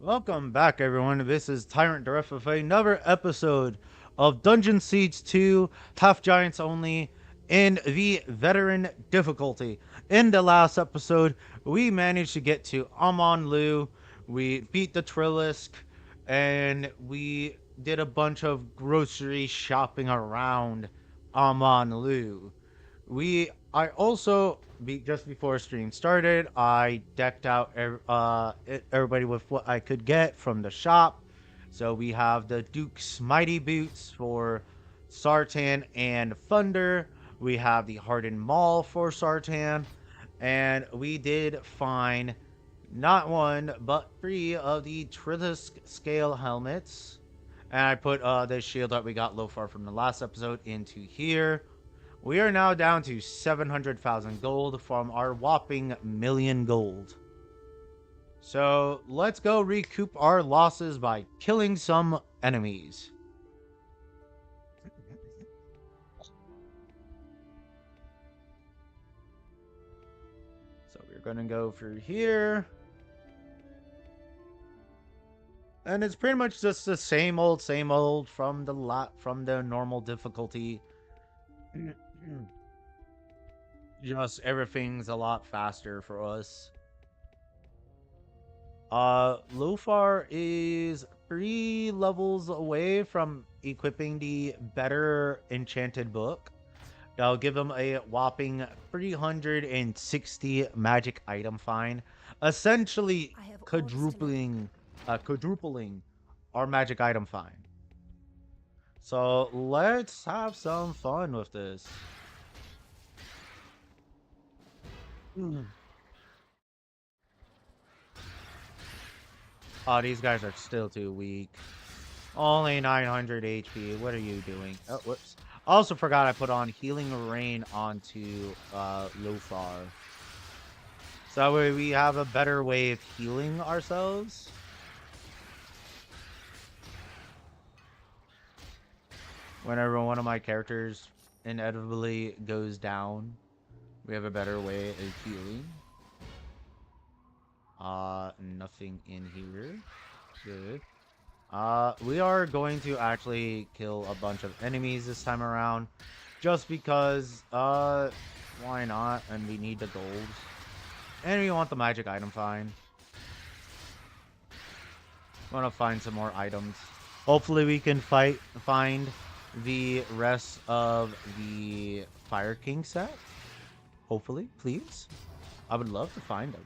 Welcome back, everyone. This is Tyrant Direct with another episode of Dungeon Siege 2, Half Giants Only, in the Veteran difficulty. In the last episode, we managed to get to Amon Lu, we beat the Trillisk, and we did a bunch of grocery shopping around Amon Lu. I also just before stream started, I decked out everybody with what I could get from the shop. So we have the Duke's Mighty Boots for Sartan and Thunder. We have the Hardened Maul for Sartan, and we did find not one but three of the Trillisk scale helmets. And I put the shield that we got low far from the last episode into here. We are now down to 700,000 gold from our whopping million gold. So let's go recoup our losses by killing some enemies. So we're gonna go through here. And it's pretty much just the same old from the normal difficulty. Just everything's a lot faster for us. Lufar is 3 levels away from equipping the better enchanted book. That'll give him a whopping 360 magic item find, essentially quadrupling our magic item find. So let's have some fun with this. Oh, these guys are still too weak. Only 900 HP. What are you doing? Oh, whoops. I also forgot I put on Healing Rain onto Lofar. So that way we have a better way of healing ourselves. Whenever one of my characters inevitably goes down, we have a better way of healing. Nothing in here. Good. We are going to actually kill a bunch of enemies this time around. Just because, why not? And we need the gold. And we want the magic item find. Want to find some more items. Hopefully we can find the rest of the Fire King set. Hopefully, please. I would love to find them.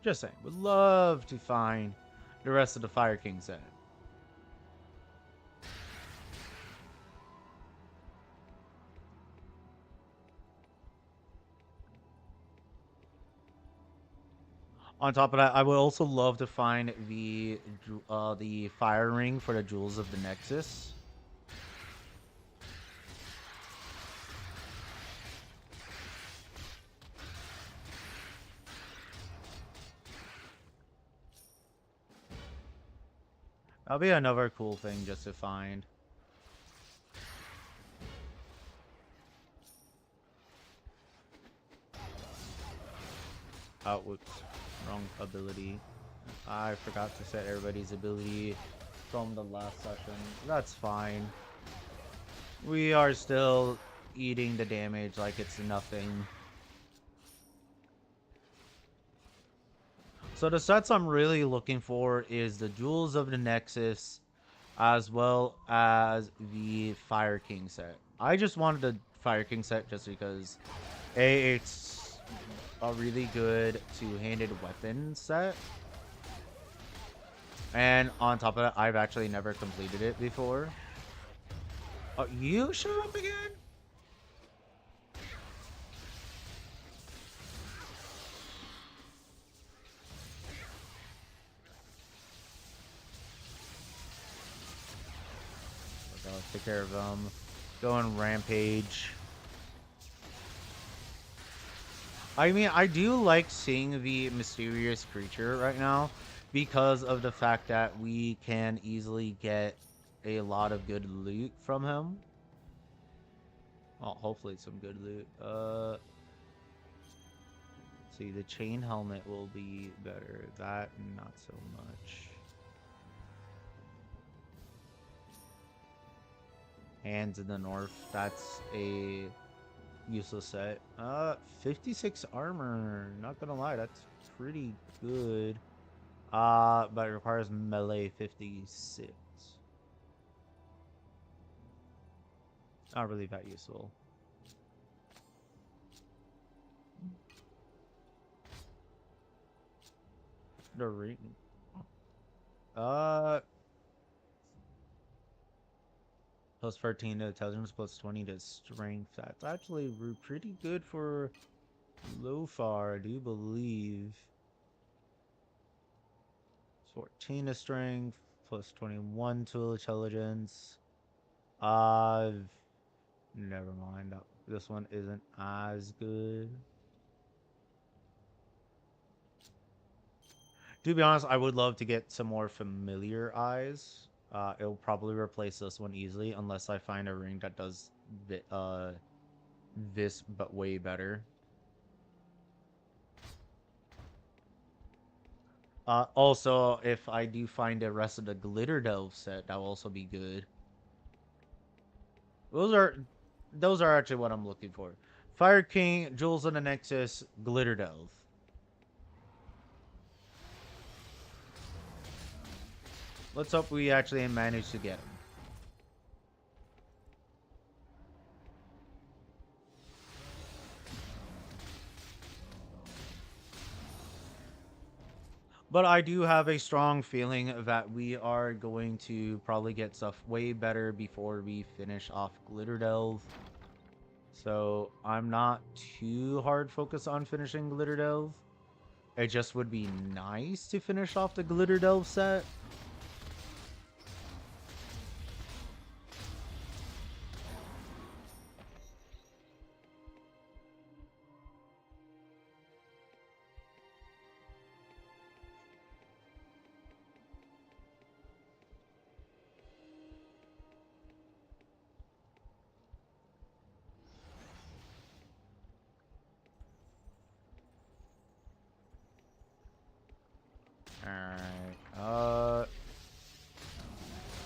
Just saying, would love to find the rest of the Fire King set. On top of that, I would also love to find the fire ring for the Jewels of the Nexus. That'll be another cool thing just to find. Oh, whoops. Wrong ability. I forgot to set everybody's ability from the last session. That's fine. We are still eating the damage like it's nothing. So the sets I'm really looking for is the Jewels of the Nexus, as well as the Fire King set. I just wanted the Fire King set just because it's a really good two-handed weapon set. And on top of that, I've actually never completed it before. Oh, you showed up again? I'll take care of them. Go on rampage. I mean, I do like seeing the mysterious creature right now because of the fact that we can easily get a lot of good loot from him. Oh, hopefully some good loot. See, the chain helmet will be better. That, not so much. Hands in the north. That's a useless set. 56 armor. Not gonna lie, that's pretty good. But it requires melee 56. Not really that useful. The ring. Uh, plus 13 to intelligence, plus 20 to strength. That's actually pretty good for Lofar, I do believe. 14 to strength, plus 21 to intelligence. Uh, Never mind. This one isn't as good. To be honest, I would love to get some more familiar eyes. It'll probably replace this one easily, unless I find a ring that does this but way better. Also, if I do find the rest of the Glitter Delve set, that will also be good. Those are actually what I'm looking for. Fire King, Jewels of the Nexus, Glitter Delve. Let's hope we actually manage to get them. But I do have a strong feeling that we are going to probably get stuff way better before we finish off Glitter Delve. So I'm not too hard focused on finishing Glitter Delve. It just would be nice to finish off the Glitter Delve set. Alright.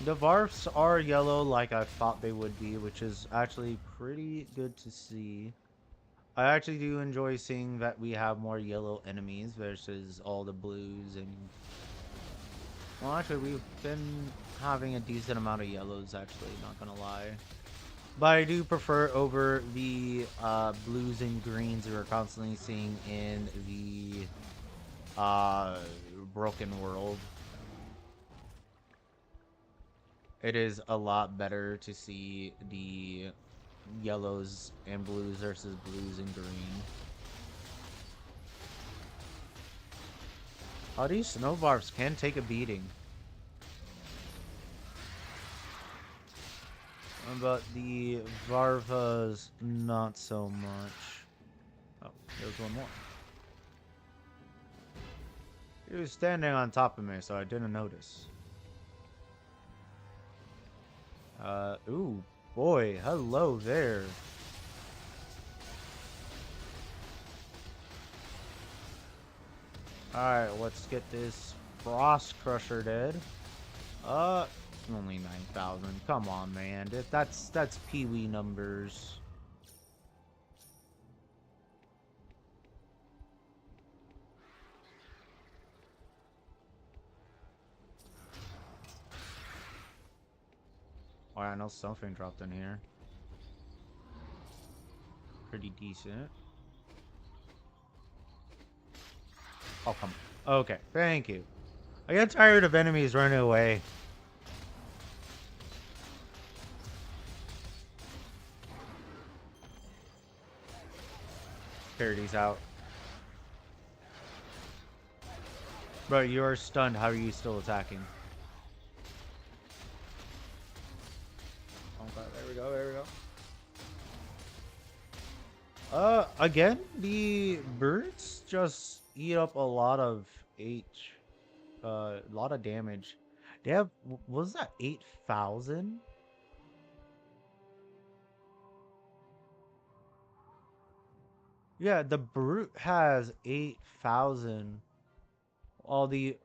The Varfs are yellow like I thought they would be, which is actually pretty good to see. I actually do enjoy seeing that we have more yellow enemies versus all the blues and... Well, actually, we've been having a decent amount of yellows, actually, not gonna lie. But I do prefer over the blues and greens we're constantly seeing in the Broken World. It is a lot better to see the yellows and blues versus blues and green. Oh, these snow varps can take a beating. But the Varvas, not so much. Oh, there's one more. He was standing on top of me, so I didn't notice. Ooh, boy, hello there. Alright, let's get this Frost Crusher dead. Only 9,000. Come on, man. That's Pee-wee numbers. Oh, I know something dropped in here. Pretty decent. Oh, come on. Okay, thank you. I get tired of enemies running away. Charity's out. Bro, you are stunned. How are you still attacking? Okay, there we go, there we go. Again, the birds just eat up a lot of a lot of damage. They have, was that 8,000? Yeah, the brute has 8,000. While the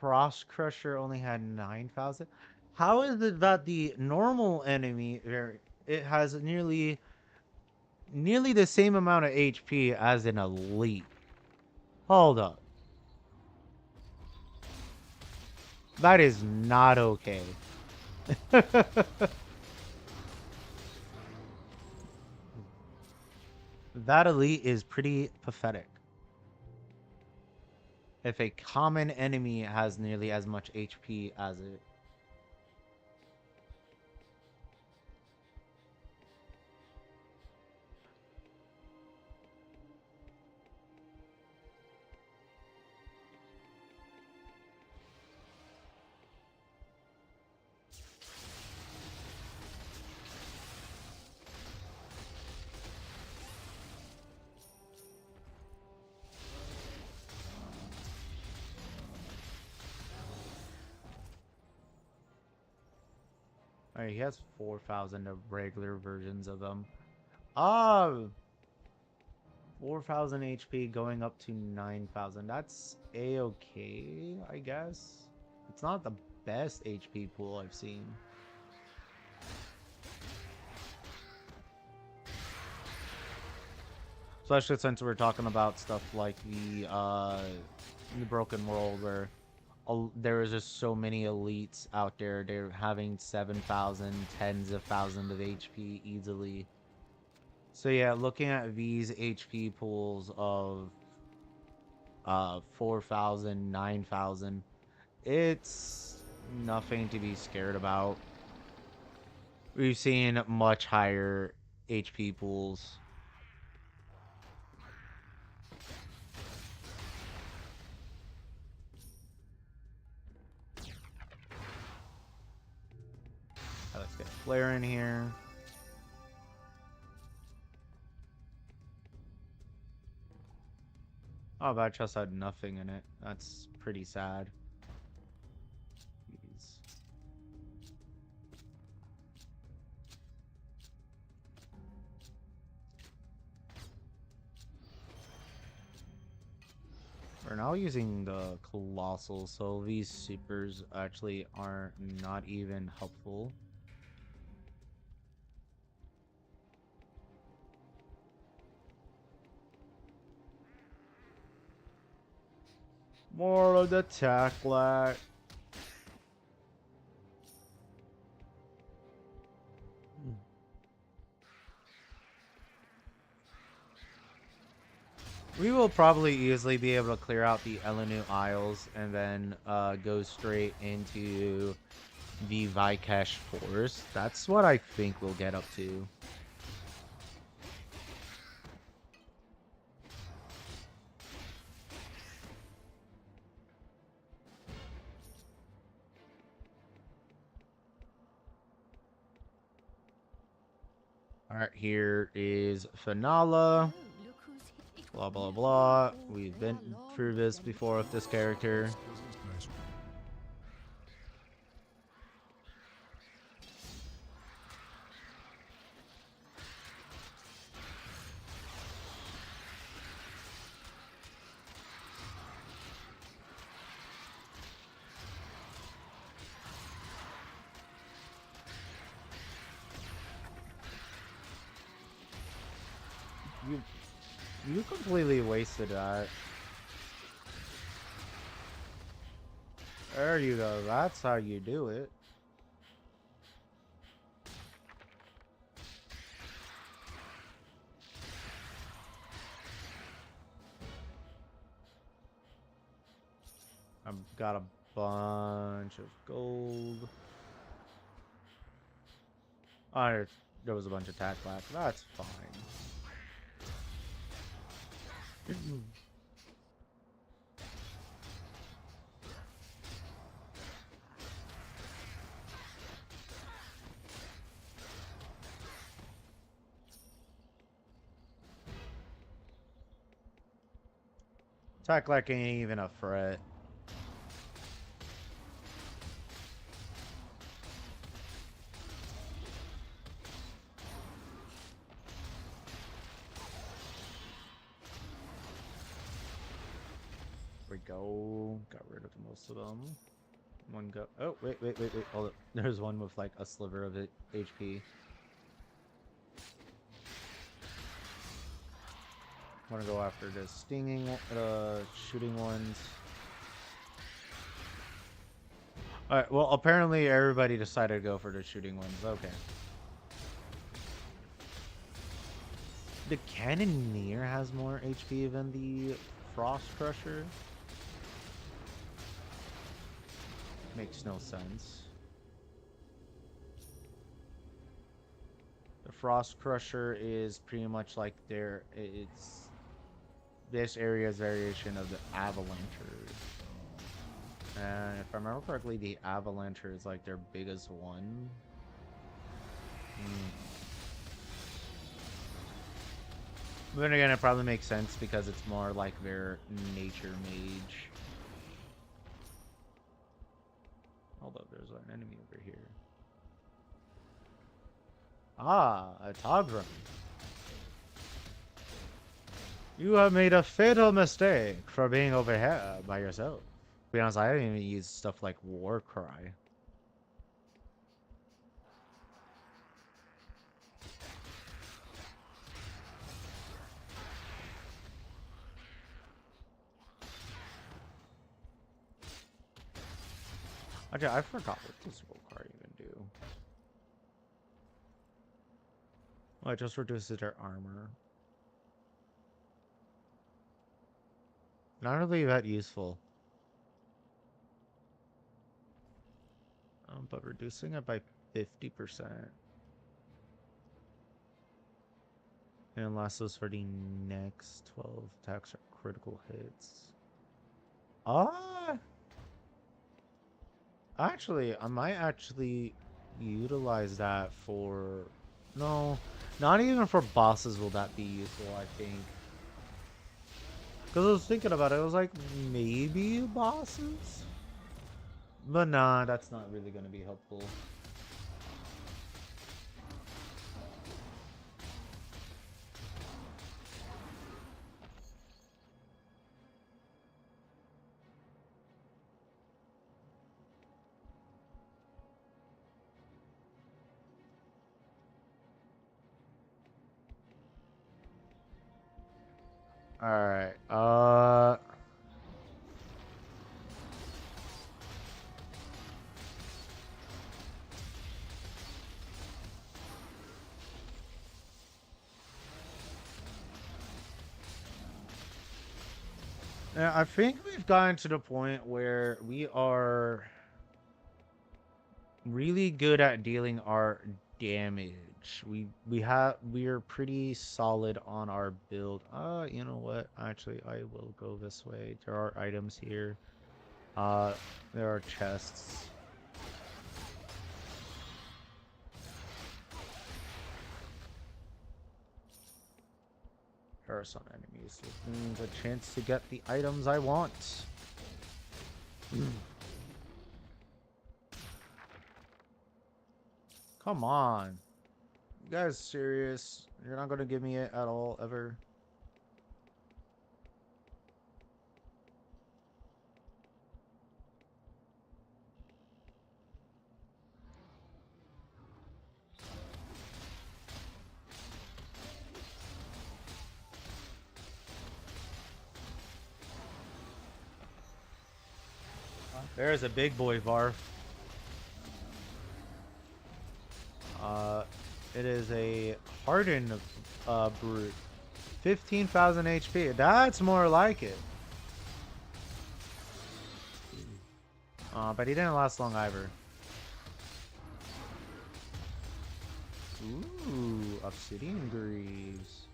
Frost Crusher only had 9,000. How is it that the normal enemy it has nearly the same amount of HP as an elite? Hold up. That is not okay. That elite is pretty pathetic. If a common enemy has nearly as much HP as it. Alright, he has 4,000 of regular versions of them. Ah, 4,000 HP going up to 9,000. That's a-okay, I guess. It's not the best HP pool I've seen. Especially since we're talking about stuff like the Broken World, where there is just so many elites out there. They're having 7,000, tens of thousands of HP easily. So yeah, looking at these HP pools of 4,000, 9,000, it's nothing to be scared about. We've seen much higher HP pools. Let's get Flare in here. Oh, that chest had nothing in it. That's pretty sad. Jeez. We're now using the Colossal, so these supers actually are not even helpful. More of the Tacklat. We will probably easily be able to clear out the Elenu Isles and then go straight into the Vikesh Forest. That's what I think we'll get up to. Alright, here is Finala. Blah, blah, blah. We've been through this before with this character. You completely wasted that. There you go. That's how you do it. I've got a bunch of gold. Oh, there was a bunch of tack black. That's fine. Tack black ain't even a threat. go. Got rid of most of them. One go. Oh, wait. Hold up. There's one with like a sliver of it HP. I'm gonna go after the stinging, shooting ones. Alright, well, apparently everybody decided to go for the shooting ones. Okay. The Cannoneer has more HP than the Frost Crusher. Makes no sense. The Frost Crusher is pretty much like it's this area's variation of the Avalancher. And if I remember correctly, the Avalancher is like their biggest one. But then again, it probably makes sense because it's more like their nature mage. Hold up, there's an enemy over here. Ah, a Togran. You have made a fatal mistake for being over here by yourself. To be honest, I haven't even used stuff like Warcry. Actually, I forgot what does Warcry even do. Well, it just reduces their armor. Not really that useful. But reducing it by 50%. And lasts those for the next 12 attacks or critical hits. Ah! Actually, I might actually utilize that for... No, not even for bosses will that be useful, I think. Because I was thinking about it, I was like, maybe bosses? But nah, that's not really going to be helpful. Alright, yeah, I think we've gotten to the point where we are really good at dealing our damage. We're pretty solid on our build. You know what? Actually, I will go this way. There are items here. There are chests. There are some enemies with the chance to get the items I want. Come on. You guys serious? You're not gonna give me it at all, ever? There's a big boy, Varf. It is a hardened brute. 15,000 HP. That's more like it. But he didn't last long either. Ooh, Obsidian Greaves.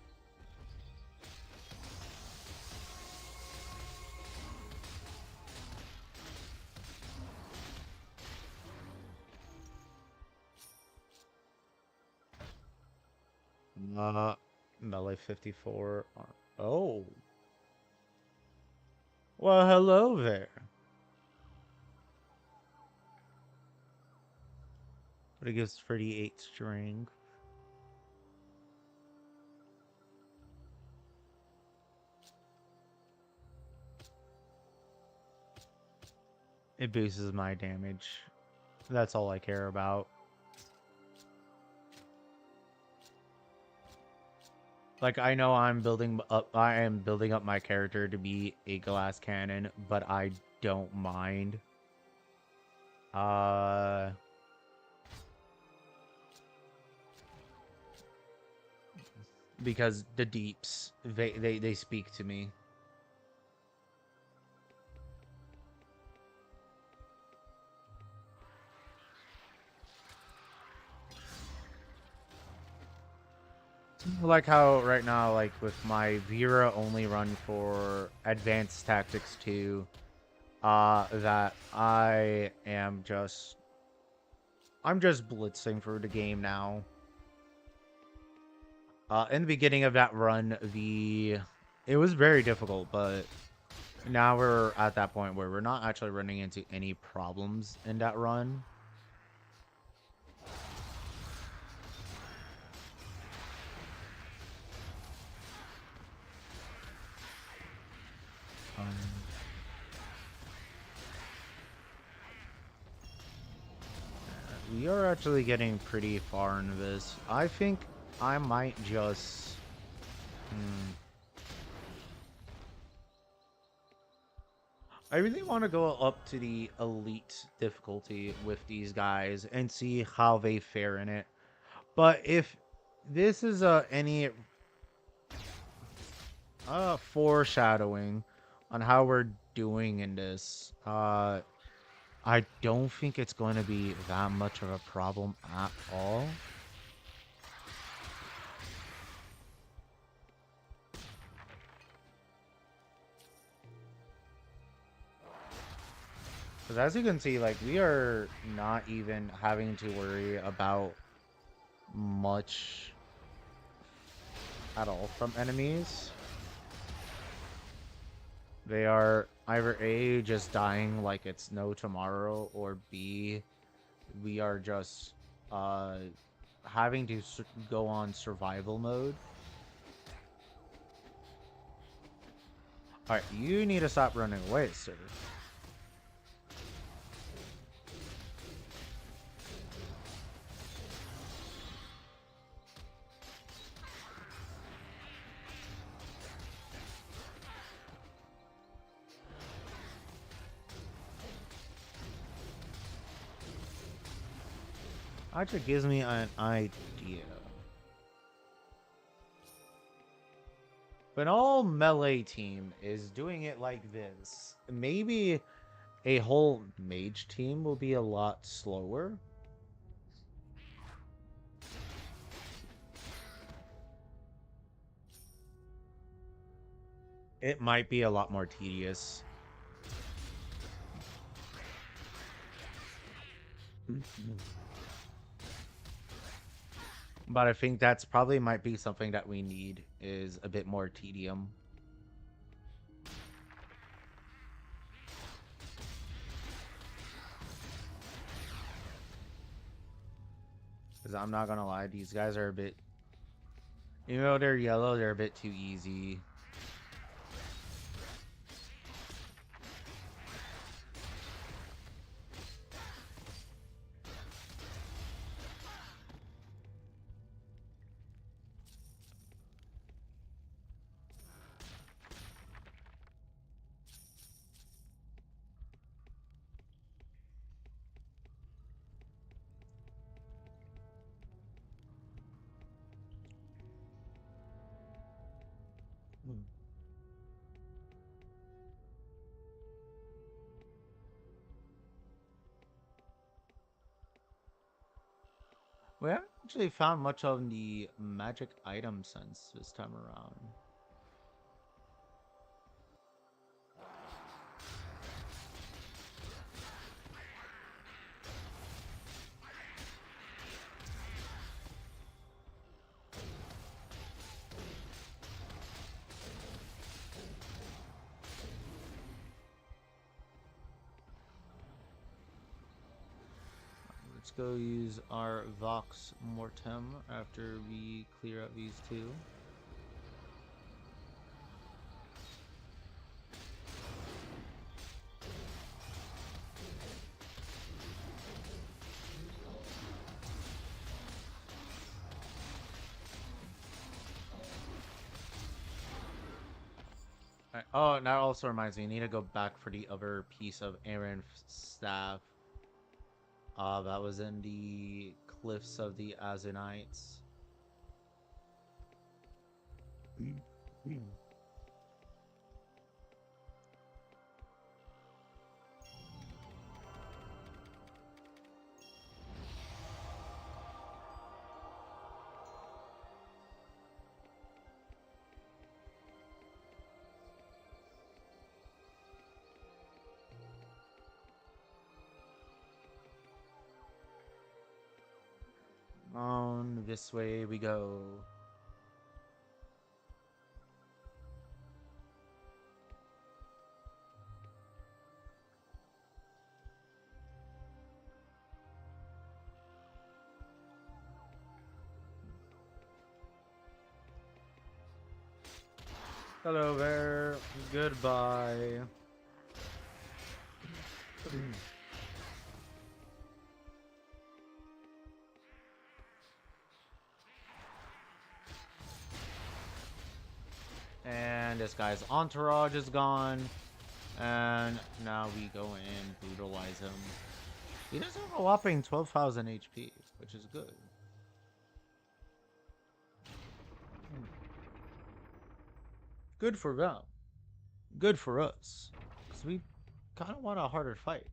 Melee 54. Oh. Well, hello there. But it gives 38 strength. It boosts my damage. That's all I care about. Like, I know I am building up my character to be a glass cannon, but I don't mind. Uh, because the deeps, they speak to me. Like how right now, like with my Vera only run for Advanced Tactics 2, that I'm just blitzing for the game now. In the beginning of that run, it was very difficult, but now we're at that point where we're not actually running into any problems in that run. Um, we are actually getting pretty far into this. I think I might just... I really want to go up to the elite difficulty with these guys and see how they fare in it. But if this is any foreshadowing on how we're doing in this, I don't think it's going to be that much of a problem at all. Because as you can see, like, we are not even having to worry about much at all from enemies. They are either A, just dying like it's no tomorrow, or B, we are just having to go on survival mode. Alright, you need to stop running away, sir. Actually gives me an idea. If an all melee team is doing it like this, maybe a whole mage team will be a lot slower. It might be a lot more tedious. But I think that's probably might be something that we need, is a bit more tedium. Because I'm not gonna lie, these guys are a bit... Even though they're yellow, they're a bit too easy. We haven't actually found much of the magic item sense this time around. Let's go use our Vox Mortem after we clear out these two. Oh, and that also reminds me, I need to go back for the other piece of Aaron's staff. That was in the cliffs of the Azanites. On this way we go. Hello there. Goodbye. And this guy's entourage is gone. And now we go and brutalize him. He does have a whopping 12,000 HP, which is good. Good for them. Good for us. Because we kind of want a harder fight.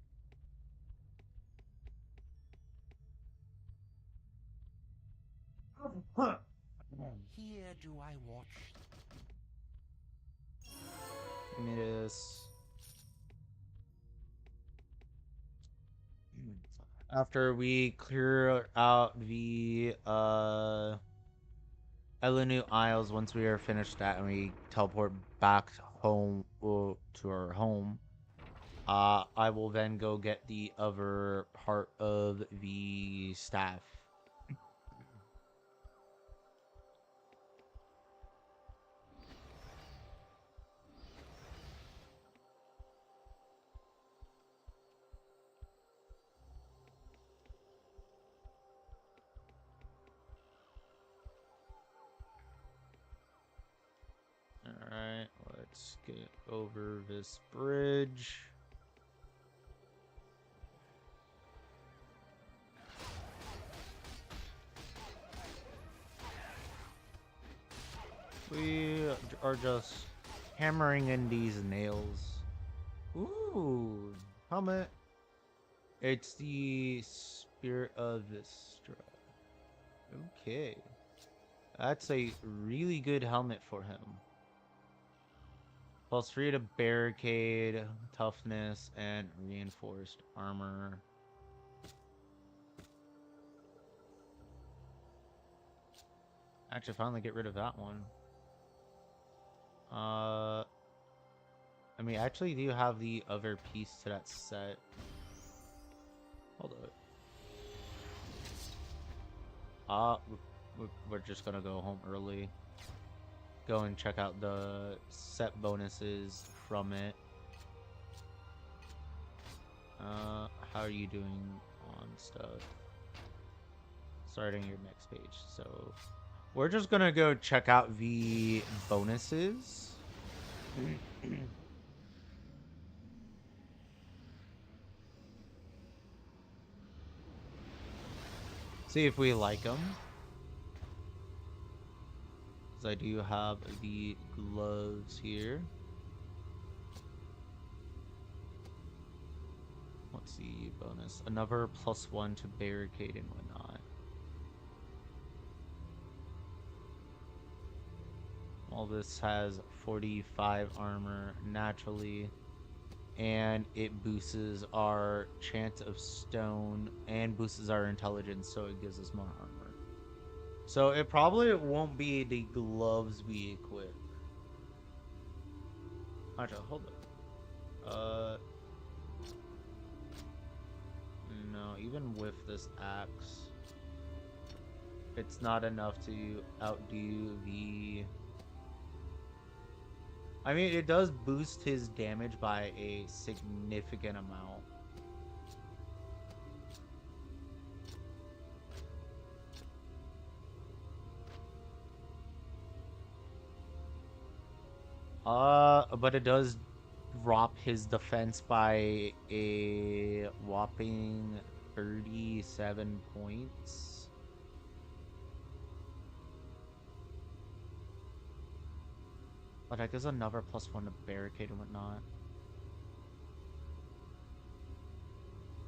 Here do I watch. Give me this. After we clear out the Elenu Isles, once we are finished that and we teleport back home to our home, I will then go get the other part of the staff. Alright, let's get over this bridge. We are just hammering in these nails. Ooh, helmet. It's the Spirit of Vistra. Okay. That's a really good helmet for him. Plus 3 to barricade, toughness, and reinforced armor. Actually, finally get rid of that one. I mean, actually, do you have the other piece to that set? Hold up. We're just gonna go home early. Go and check out the set bonuses from it. How are you doing on stuff? Starting your next page. So we're just gonna go check out the bonuses. See if we like them. Because I do have the gloves here. What's the bonus? Another +1 to barricade and whatnot. All this has 45 armor naturally. And it boosts our chance of stone and boosts our intelligence, so it gives us more armor. So it probably won't be the gloves we equip. Actually, hold up. No, even with this axe, it's not enough to outdo the... I mean, it does boost his damage by a significant amount. But it does drop his defense by a whopping 37 points. But I guess another +1 to barricade and whatnot.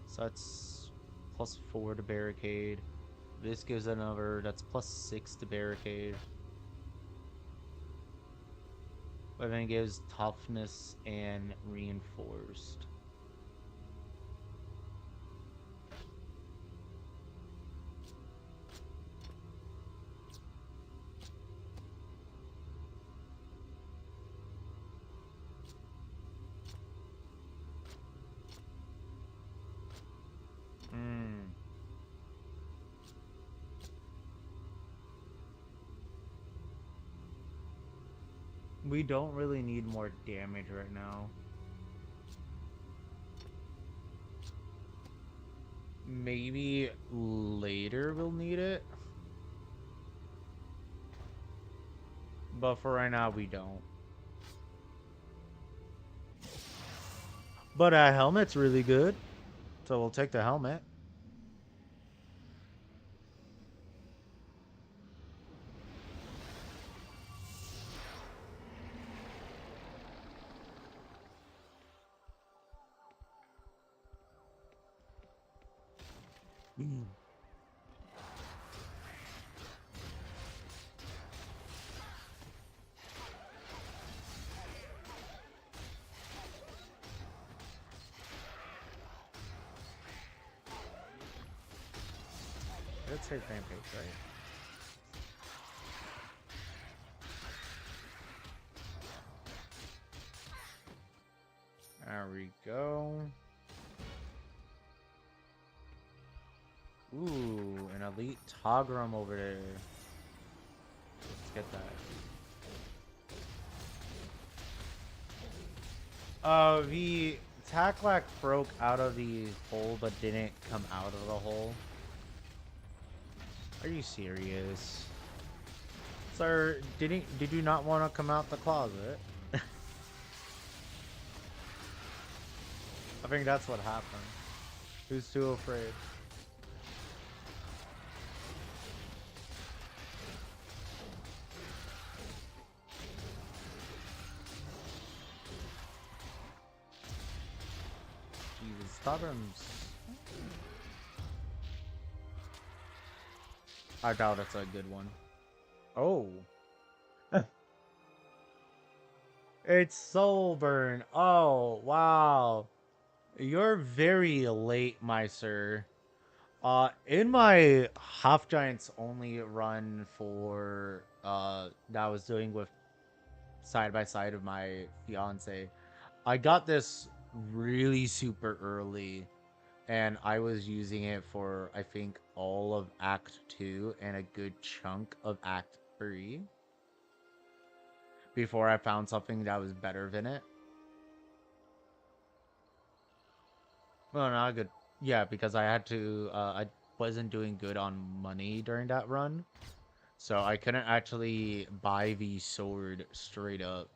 So that's +4 to barricade. This gives another, that's +6 to barricade. But then it gives toughness and reinforced. We don't really need more damage right now. Maybe later we'll need it. But for right now, we don't. But a helmet's really good. So we'll take the helmet. Let's say rampage, right? There we go. Ooh, an elite Togrum over there. Let's get that. The Taklak broke out of the hole but didn't come out of the hole. Are you serious? Sir, did you not want to come out the closet? I think that's what happened. Who's too afraid? Jesus, Stubborn's... I doubt it's a good one. Oh. It's Soulburn. Oh, wow. You're very late, my sir. In my Half Giants only run for, that I was doing with side by side of my fiance, I got this really super early, and I was using it for, I think, all of Act 2 and a good chunk of Act 3 before I found something that was better than it. Well, not good. Yeah, because I had to, I wasn't doing good on money during that run. So I couldn't actually buy the sword straight up.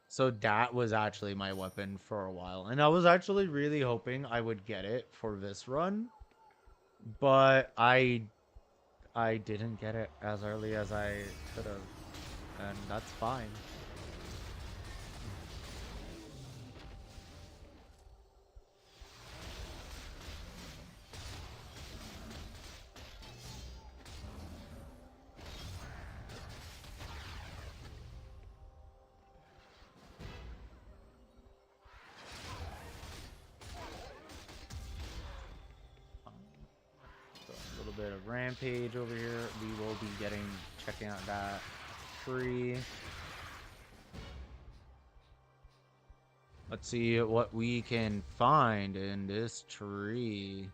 So that was actually my weapon for a while. And I was actually really hoping I would get it for this run. But I didn't get it as early as I could have. And that's fine. So a little bit of rampage over here. We will be checking out that tree. Let's see what we can find in this tree.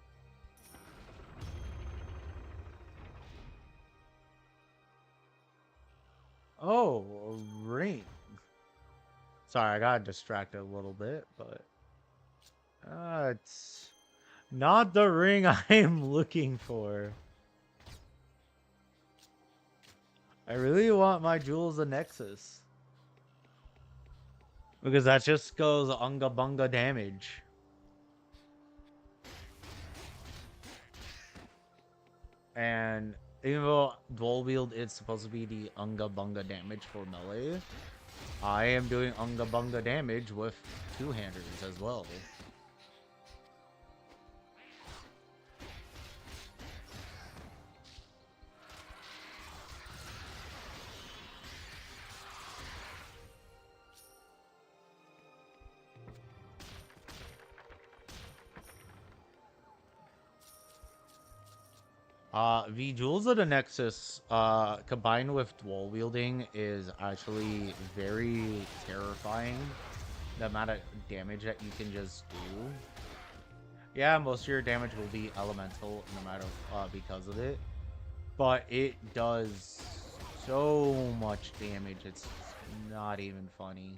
Oh, a ring. Sorry, I got distracted a little bit, but it's not the ring I'm looking for. I really want my Jewels of Nexus. Because that just goes unga bunga damage. And even though dual wield is supposed to be the unga bunga damage for melee, I am doing unga bunga damage with two-handers as well. The Jewels of the Nexus, combined with dual wielding is actually very terrifying. The amount of damage that you can just do. Yeah, most of your damage will be elemental no matter, because of it. But it does so much damage, it's not even funny.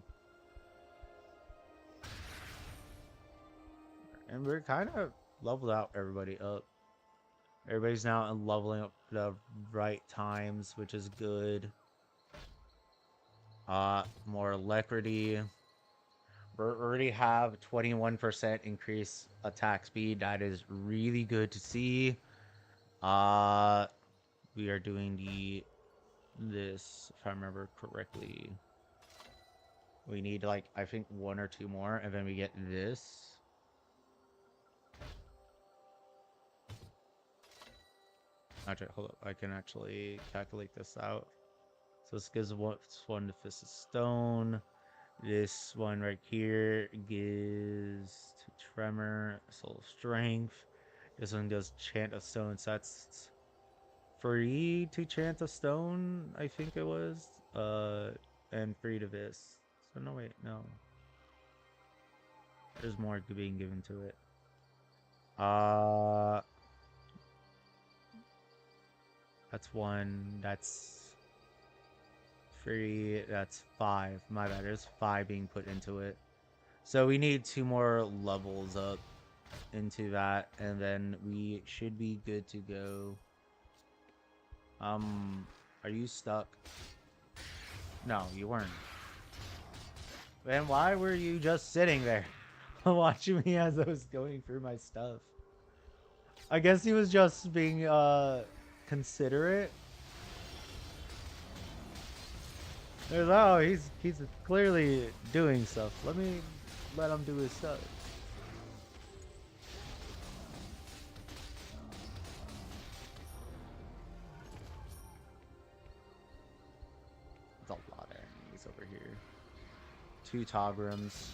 And we're kind of leveled out everybody up. Everybody's now leveling up the right times, which is good. More alacrity. We already have 21% increase attack speed. That is really good to see. We are doing this, if I remember correctly. We need like, I think 1 or 2 more, and then we get this. Actually, hold up. I can actually calculate this out. So this gives one to Fist of Stone. This one right here gives to Tremor, Soul of Strength. This one does Chant of Stone, so that's free to Chant of Stone, I think it was. And free to this. So no, wait, no. There's more being given to it. That's 1. That's free. That's 5. My bad. There's 5 being put into it. So we need 2 more levels up into that, and then we should be good to go. Are you stuck? No, you weren't. Then why were you just sitting there watching me as I was going through my stuff? I guess he was just being considerate. Oh, he's clearly doing stuff. Let me let him do his stuff. There's a lot of enemies over here. 2 Tograms.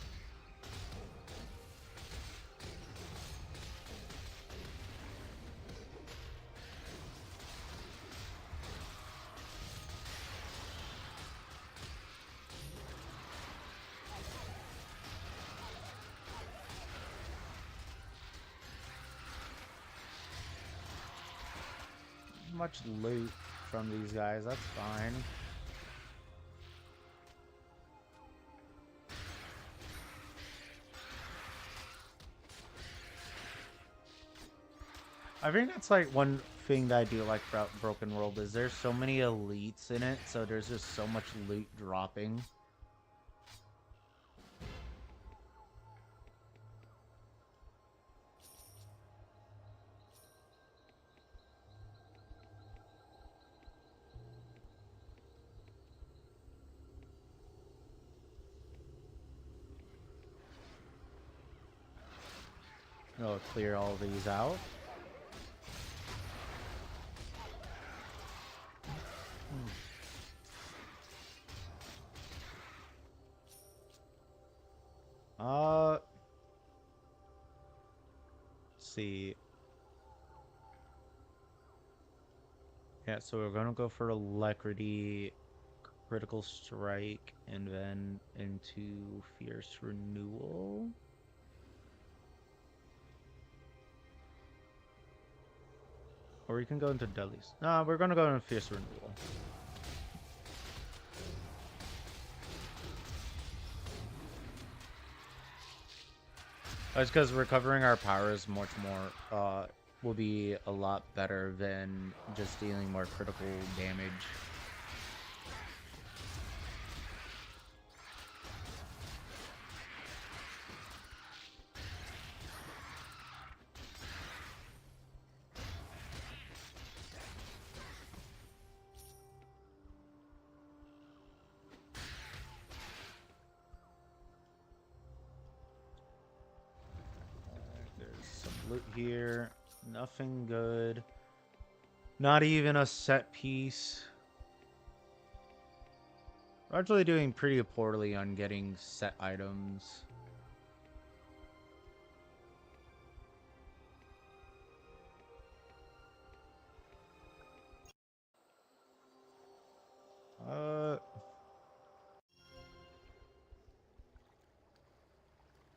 Much loot from these guys, that's fine. I think that's like one thing that I do like about Broken World is there's so many elites in it, so there's just so much loot dropping. I'll clear all these out. See. Yeah, so we're gonna go for Alacrity, Critical Strike, and then into Fierce Renewal. Or we can go into Deadlies. No, we're gonna go into Fierce Renewal. That's because recovering our powers much more, will be a lot better than just dealing more critical damage. loot here. Nothing good. Not even a set piece. We're actually doing pretty poorly on getting set items.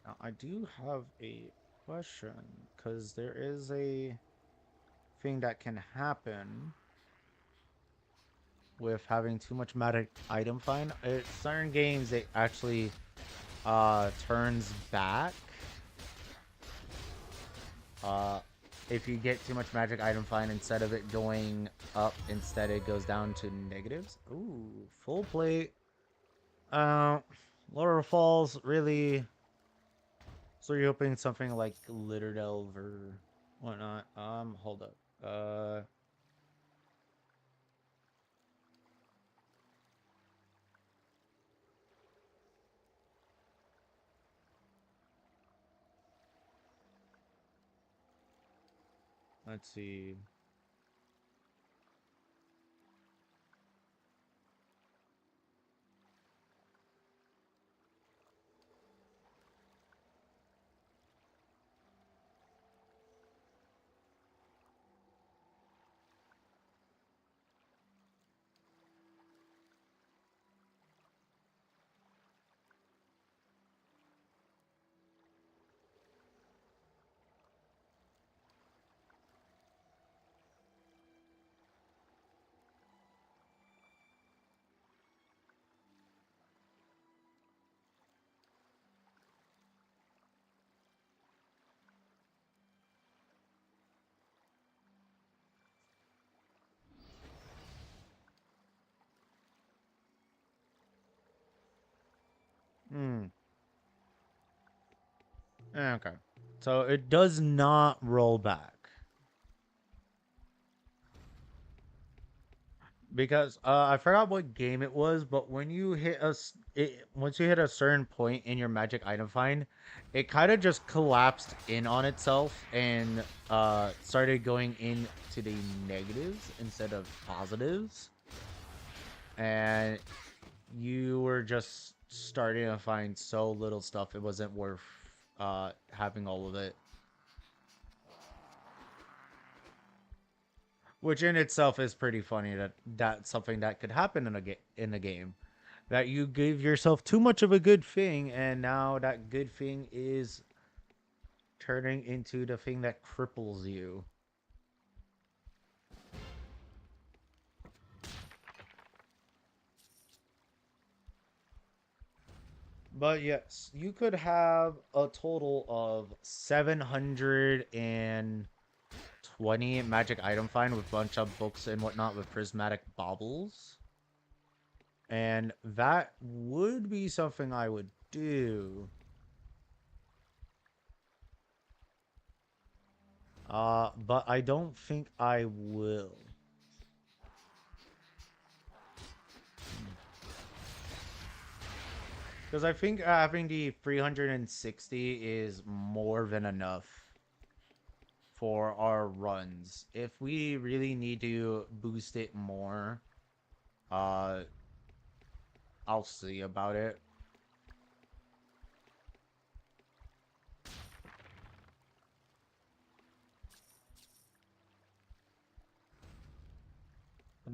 Now I do have a question, because there is a thing that can happen with having too much magic item find. At certain games, it actually turns back. If you get too much magic item find, instead of it going up, instead it goes down to negatives. Ooh, full plate. Lower Falls, really. So you're hoping something like Litter Delve or whatnot. Hold up. Let's see. Hmm. Okay. So it does not roll back. Because I forgot what game it was, but when you hit once you hit a certain point in your magic item find, it kind of just collapsed in on itself and started going into the negatives instead of positives. And you were just starting to find so little stuff, it wasn't worth having all of it. Which in itself is pretty funny that that's something that could happen in a game. That you give yourself too much of a good thing, and now that good thing is turning into the thing that cripples you. But yes, you could have a total of 720 magic item find with a bunch of books and whatnot with prismatic baubles. And that would be something I would do. But I don't think I will. Because I think having the 360 is more than enough for our runs. If we really need to boost it more, uh, I'll see about it.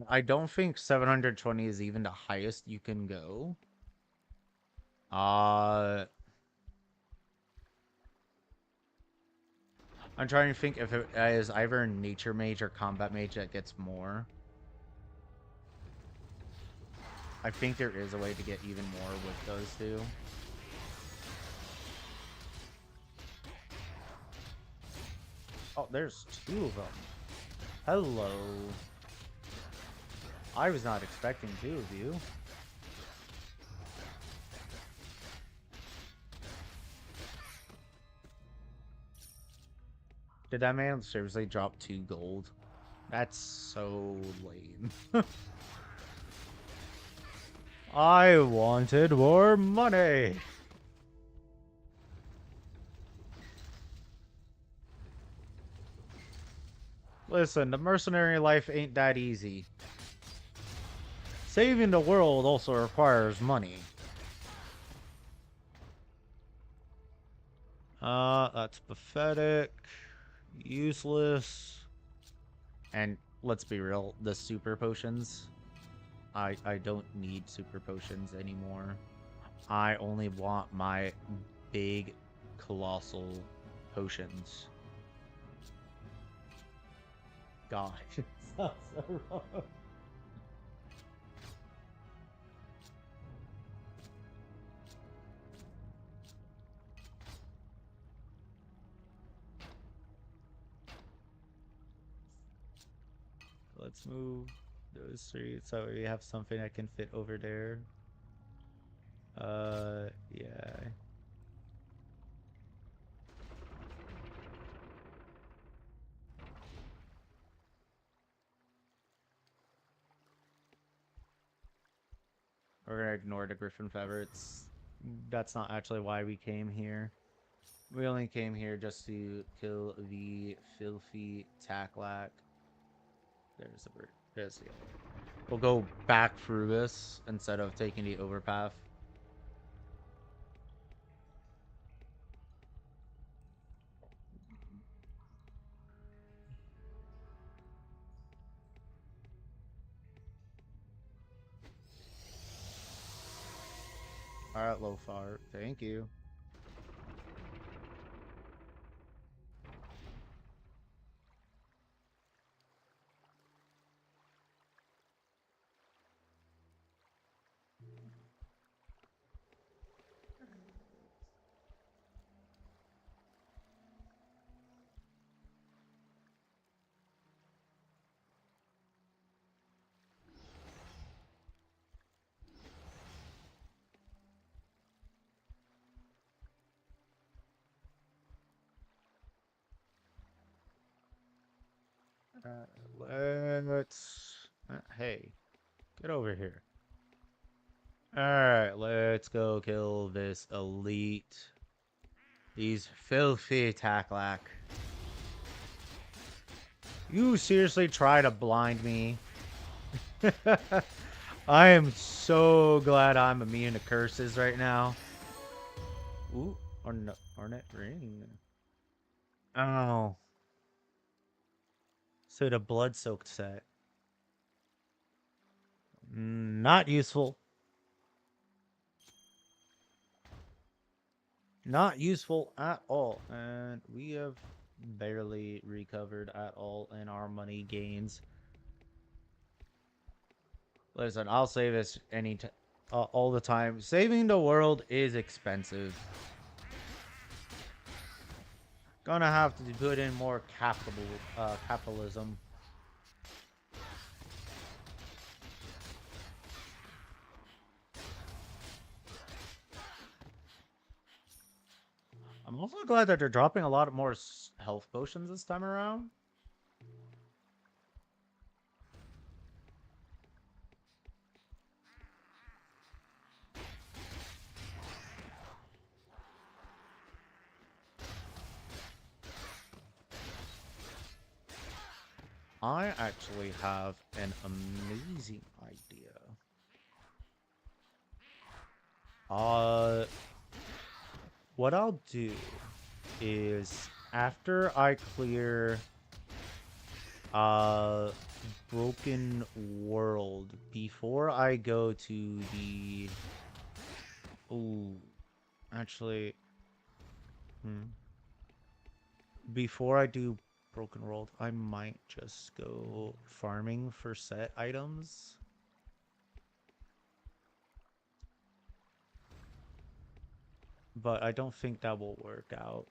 I don't think 720 is even the highest you can go. I'm trying to think if it is either Nature Mage or Combat Mage that gets more. I think there is a way to get even more with those two. Oh, there's two of them. Hello. I was not expecting two of you. Did that man seriously drop 2 gold? That's so lame. I wanted more money. Listen, the mercenary life ain't that easy. Saving the world also requires money. That's pathetic. Useless. And let's be real, the super potions. I don't need super potions anymore. I only want my big, colossal potions. God, it sounds so wrong. Let's move those three so we have something that can fit over there. Yeah. We're gonna ignore the Griffin Feather. That's not actually why we came here. We only came here just to kill the filthy Taklak. There's the bird. There's the other. We'll go back through this instead of taking the overpath. Alright, Lofar. Thank you. Let's... hey, get over here. Alright, let's go kill this elite. These filthy Taklak. You seriously try to blind me? I am so glad I'm immune to curses right now. Ooh, Ornate Ring. Oh. So the blood-soaked set. Not useful. Not useful at all. And we have barely recovered at all in our money gains. Listen, I'll say this all the time. Saving the world is expensive. Gonna have to put in more capitalism. I'm also glad that they're dropping a lot more health potions this time around. I actually have an amazing idea. What I'll do is after I clear Broken World, before I go to the... Ooh, actually, before I do Broken World, I might just go farming for set items. But I don't think that will work out.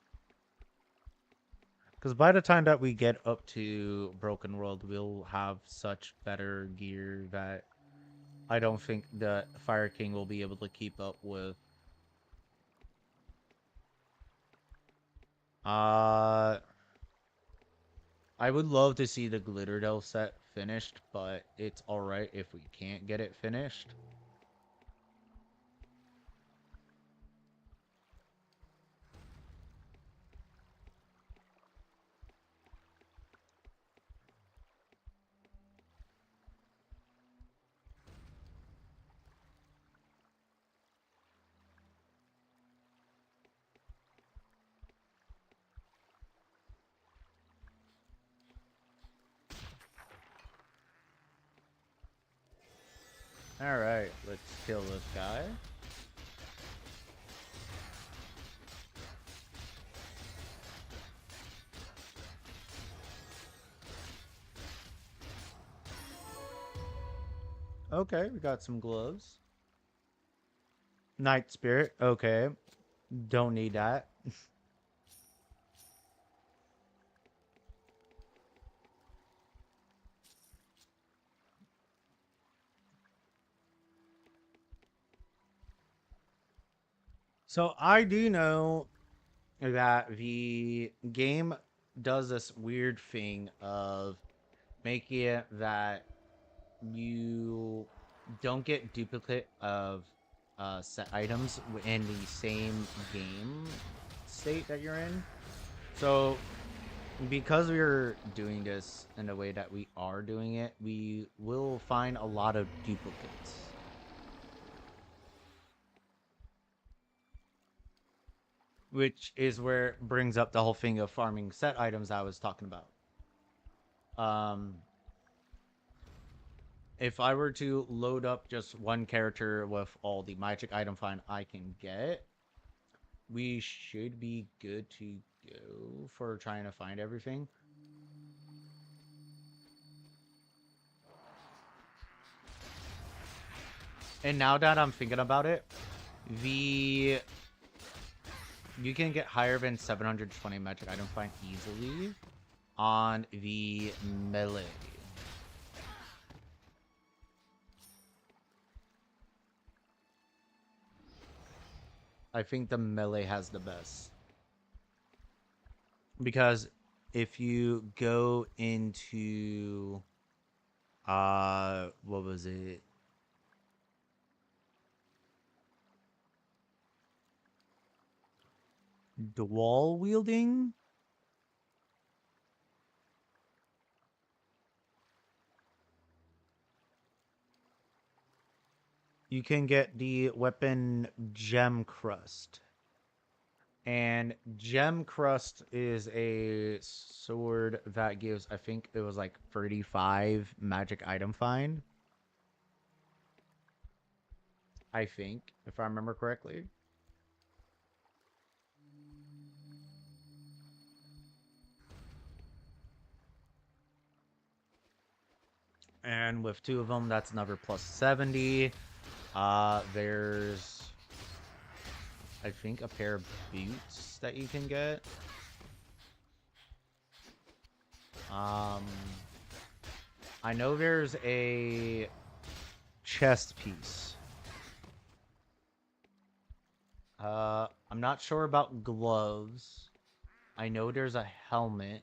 Because by the time that we get up to Broken World, we'll have such better gear that I don't think the Fire King will be able to keep up with. I would love to see the Glitterdale set finished, but it's alright if we can't get it finished. Alright, let's kill this guy. Okay, we got some gloves. Night Spirit, okay. Don't need that. So I do know that the game does this weird thing of making it that you don't get duplicate of set items in the same game state that you're in. So because we're doing this in the way that we are doing it, we will find a lot of duplicates. Which is where it brings up the whole thing of farming set items I was talking about. If I were to load up just one character with all the magic item find I can get, we should be good to go for trying to find everything. And now that I'm thinking about it, you can get higher than 720 magic item find easily on the melee. I think the melee has the best. Because if you go into what was it? Dual wielding? You can get the weapon Gem Crust. And Gem Crust is a sword that gives, I think it was like 35 magic item find. I think, if I remember correctly. And with two of them, that's another plus 70. There's, I think, a pair of boots that you can get. I know there's a chest piece. I'm not sure about gloves. I know there's a helmet.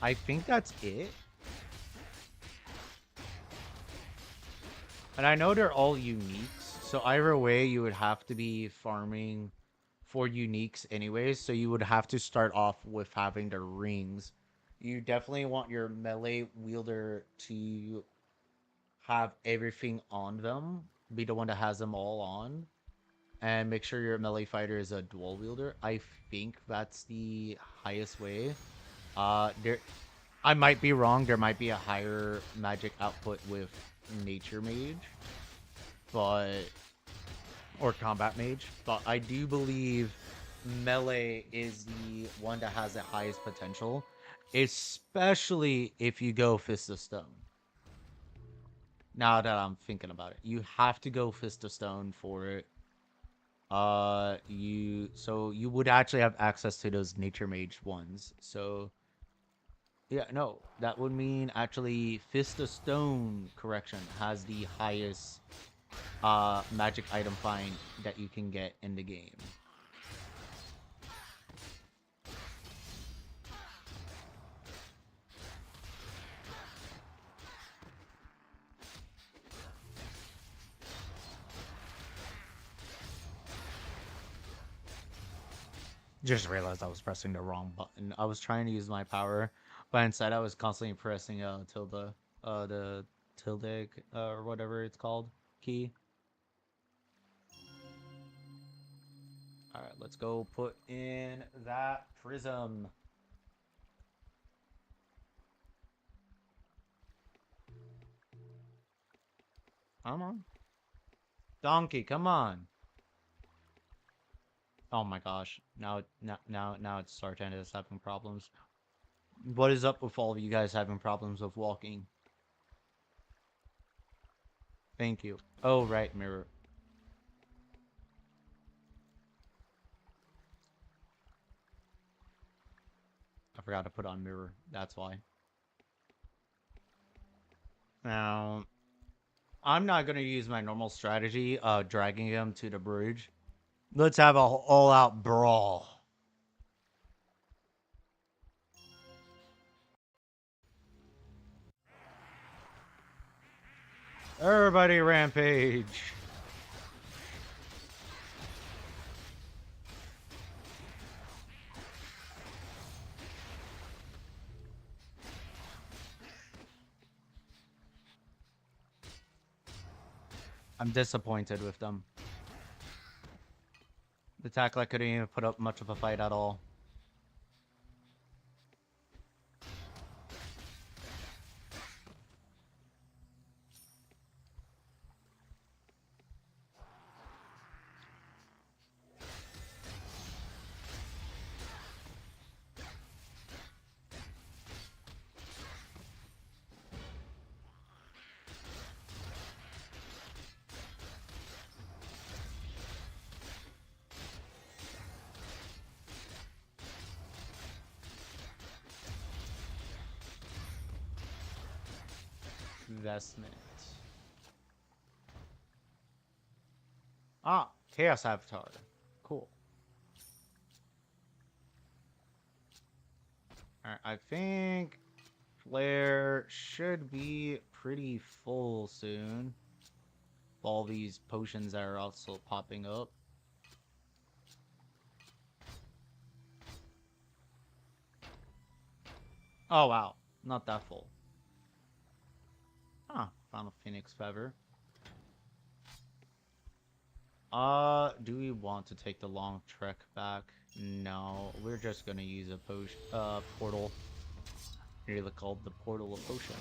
I think that's it. And I know they're all uniques, so either way you would have to be farming for uniques anyways, so you would have to start off with having the rings. You definitely want your melee wielder to have everything on them, be the one that has them all on, and make sure your melee fighter is a dual wielder. I think that's the highest way. There, I might be wrong. There might be a higher magic output with Nature Mage, but or Combat Mage, but I do believe melee is the one that has the highest potential, especially if you go Fist of Stone. Now that I'm thinking about it, you have to go Fist of Stone for it. You would actually have access to those Nature Mage ones. So yeah, no, that would mean actually Fist of Stone, correction, has the highest magic item find that you can get in the game. Just realized I was pressing the wrong button. I was trying to use my power, but instead I was constantly pressing the tilde or whatever it's called key. All right, let's go put in that prism. Come on. Donkey, come on. Oh my gosh. Now it's Sartan is having problems. What is up with all of you guys having problems with walking? Thank you. Oh, right, mirror. I forgot to put on mirror. That's why. Now, I'm not going to use my normal strategy of dragging him to the bridge. Let's have a all-out brawl. Everybody rampage. I'm disappointed with them. The Tackler couldn't even put up much of a fight at all. Investment. Ah, Chaos Avatar. Cool. Alright, I think Flare should be pretty full soon. All these potions that are also popping up. Oh wow, not that full. Huh, found a Phoenix Feather. Do we want to take the long trek back? No, we're just gonna use a potion, portal. Nearly called the Portal of Potion.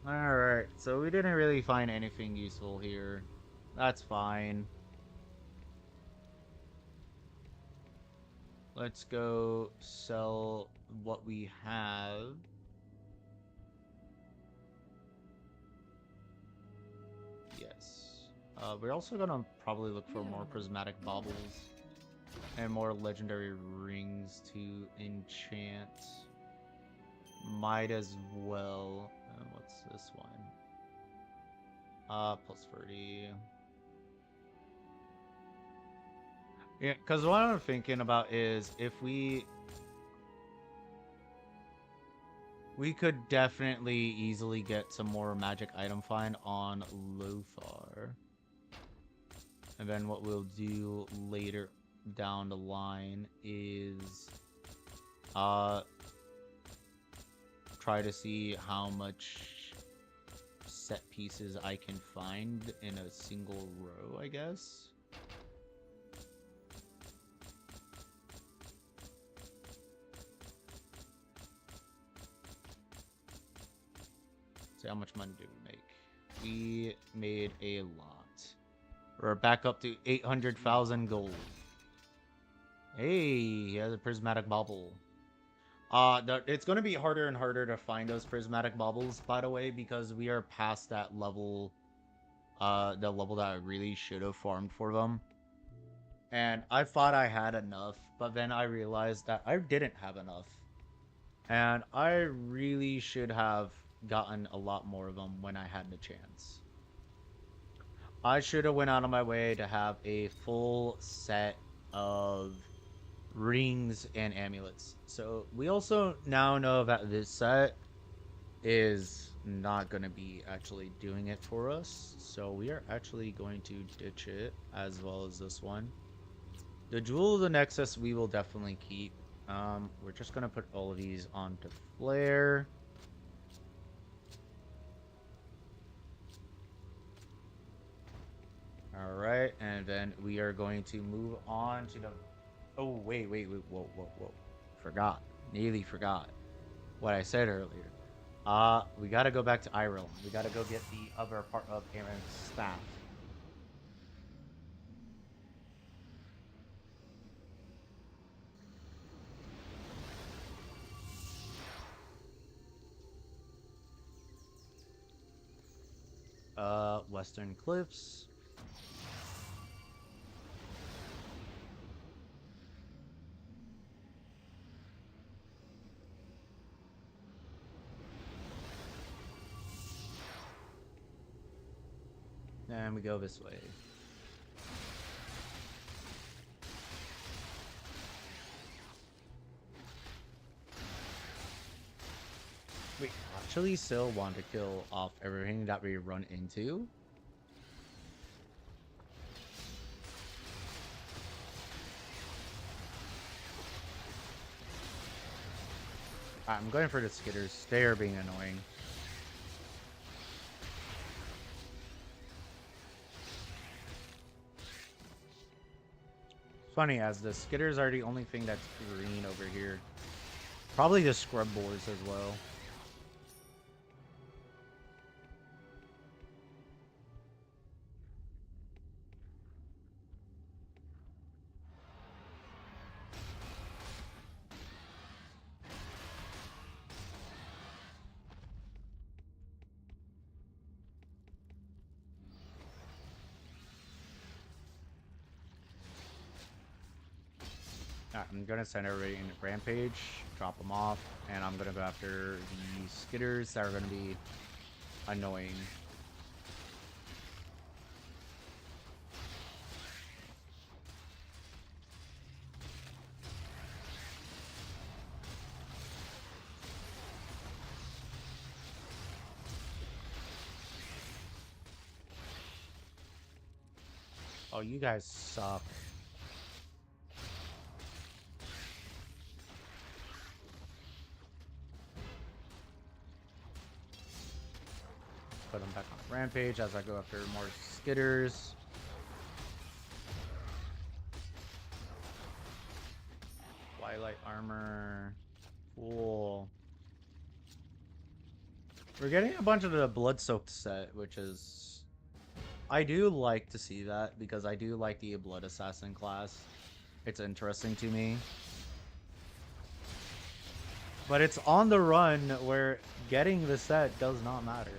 Alright, so we didn't really find anything useful here. That's fine. Let's go sell what we have. Yes. We're also gonna probably look for more prismatic baubles and more legendary rings to enchant. Might as well. What's this one? Plus 30. Yeah, because what I'm thinking about is if we could definitely easily get some more magic item find on Lothar. And then what we'll do later down the line is try to see how much set pieces I can find in a single row, I guess. See how much money did we make? We made a lot. We're back up to 800,000 gold. Hey, he has a prismatic bauble. It's going to be harder and harder to find those prismatic baubles, by the way, because we are past that level, the level that I really should have farmed for them. And I thought I had enough, but then I realized that I didn't have enough. And I really should have gotten a lot more of them when I had the chance. I should have went out of my way to have a full set of rings and amulets. So we also now know that this set is not going to be actually doing it for us. So we are actually going to ditch it, as well as this one. The Jewel of the Nexus we will definitely keep. We're just going to put all of these onto Flare. All right, and then we are going to move on to the. Oh wait! Whoa! Forgot. Nearly forgot what I said earlier. We gotta go back to Ireland. We gotta go get the other part of Aaron's staff. Western Cliffs. And we go this way. We actually still want to kill off everything that we run into. I'm going for the skitters. They are being annoying. Funny, as the skitters are the only thing that's green over here. Probably the scrub boars as well. I'm gonna send everybody in a rampage, drop them off, and I'm gonna go after the skitters that are gonna be annoying. Oh, you guys suck. Put them back on rampage as I go after more skitters. Twilight armor. Cool. We're getting a bunch of the blood-soaked set, which is... I do like to see that, because I do like the blood assassin class. It's interesting to me. But it's on the run where getting the set does not matter.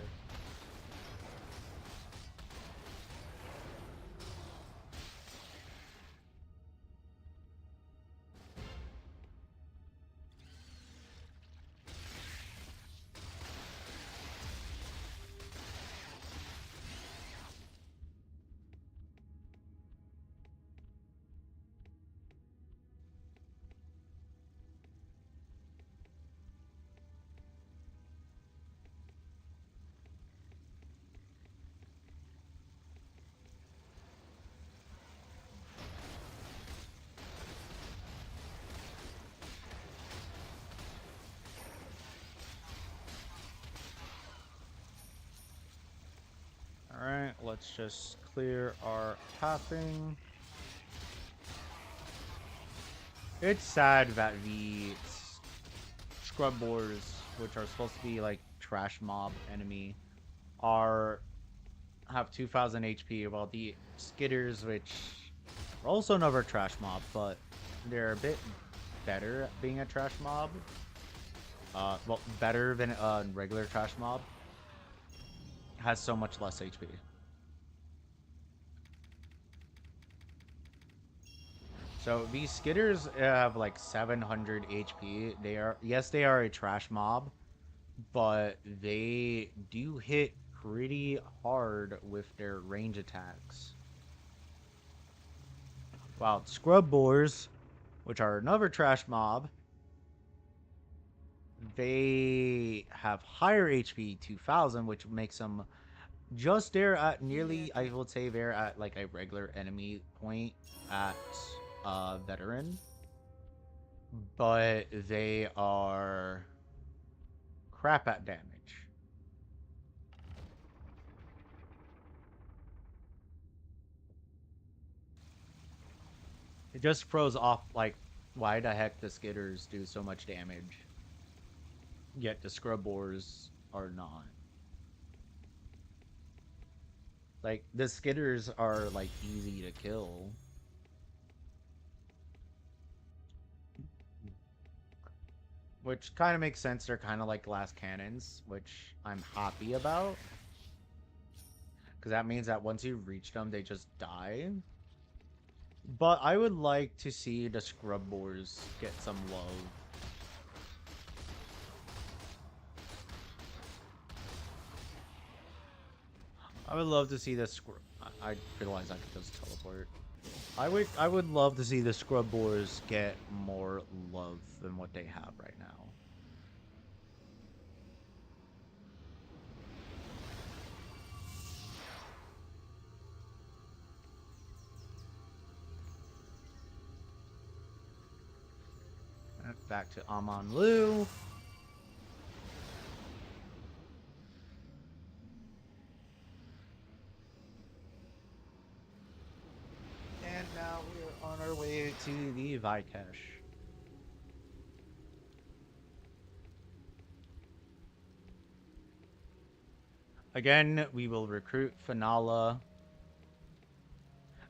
Alright, let's just clear our pathing. It's sad that the scrub boars, which are supposed to be like trash mob enemy, have 2000 HP, while the skitters, which are also another trash mob, but they're a bit better at being a trash mob. Well, better than a regular trash mob. Has so much less HP. So these skitters have like 700 HP. They are a trash mob, but they do hit pretty hard with their range attacks. While scrub boars, which are another trash mob, they have higher HP, 2000, which makes them just there at nearly, I would say they're at like a regular enemy point at veteran, but they are crap at damage. It just throws off, like, why the heck the Skitters do so much damage, yet the Scrubboars are not. Like, the Skitters are, like, easy to kill. Which kind of makes sense. They're kind of like glass cannons, which I'm happy about. Because that means that once you reach them, they just die. But I would like to see the Scrubboars get some love. I would love to see the Scrub... I realize I could just teleport. I would love to see the Scrubboars get more love than what they have right now. Back to Aman'Lu. And now we're on our way to the Vikesh. Again, we will recruit Finala.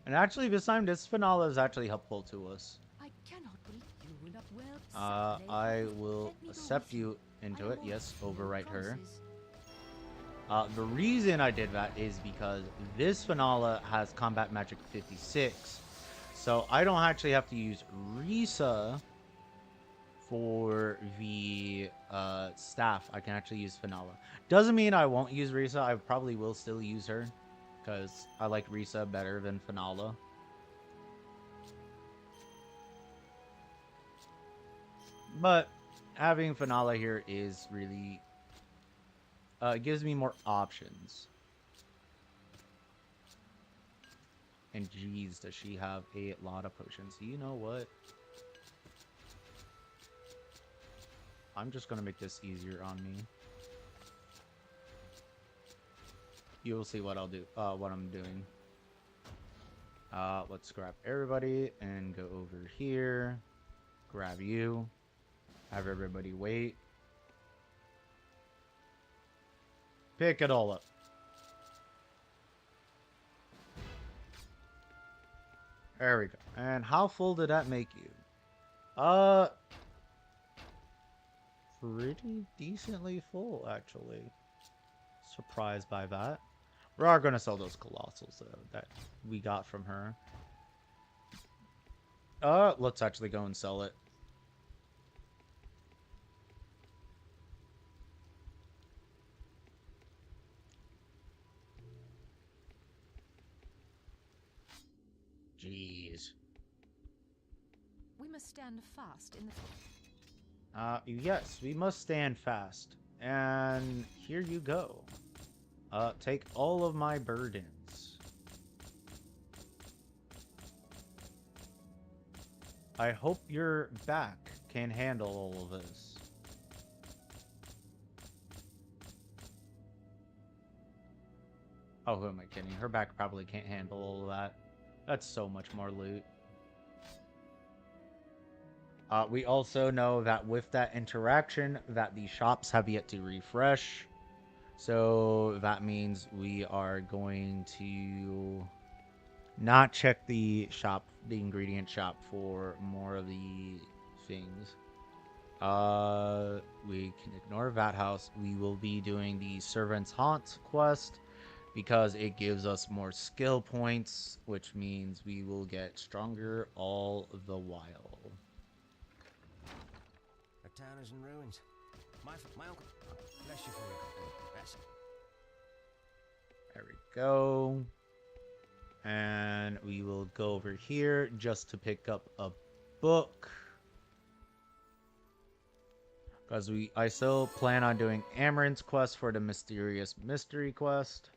And actually, this time, this Finala is actually helpful to us. I cannot believe you will not well I will accept you into it. Yes, overwrite her. The reason I did that is because this Finala has Combat Magic 56. So I don't actually have to use Risa for the staff. I can actually use Finala. Doesn't mean I won't use Risa. I probably will still use her, because I like Risa better than Finala. But having Finala here is really... it gives me more options. And geez, does she have a lot of potions. You know what? I'm just gonna make this easier on me. You will see what I'll do, what I'm doing. Let's grab everybody and go over here. Grab you. Have everybody wait. Pick it all up. There we go. And how full did that make you? Pretty decently full, actually. Surprised by that. We are gonna sell those colossals though that we got from her. Let's actually go and sell it. Jeez. We must stand fast in the Yes, we must stand fast. And here you go. Take all of my burdens. I hope your back can handle all of this. Oh, who am I kidding? Her back probably can't handle all of that. That's so much more loot. We also know that with that interaction, that the shops have yet to refresh. So that means we are going to not check the shop, the ingredient shop, for more of the things. We can ignore Vat House. We will be doing the Servant's Haunt quest because it gives us more skill points, which means we will get stronger all the while. The town is in ruins. My uncle... Bless you for your... Bless. There we go. And we will go over here just to pick up a book. Because I still plan on doing Amaranth's quest for the Mysterious Mystery quest.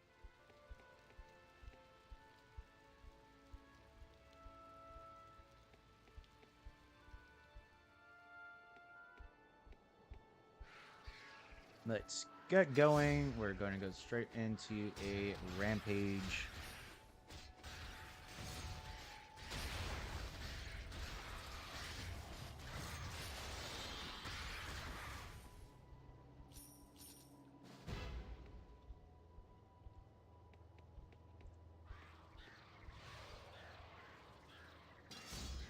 Let's get going. We're going to go straight into a rampage.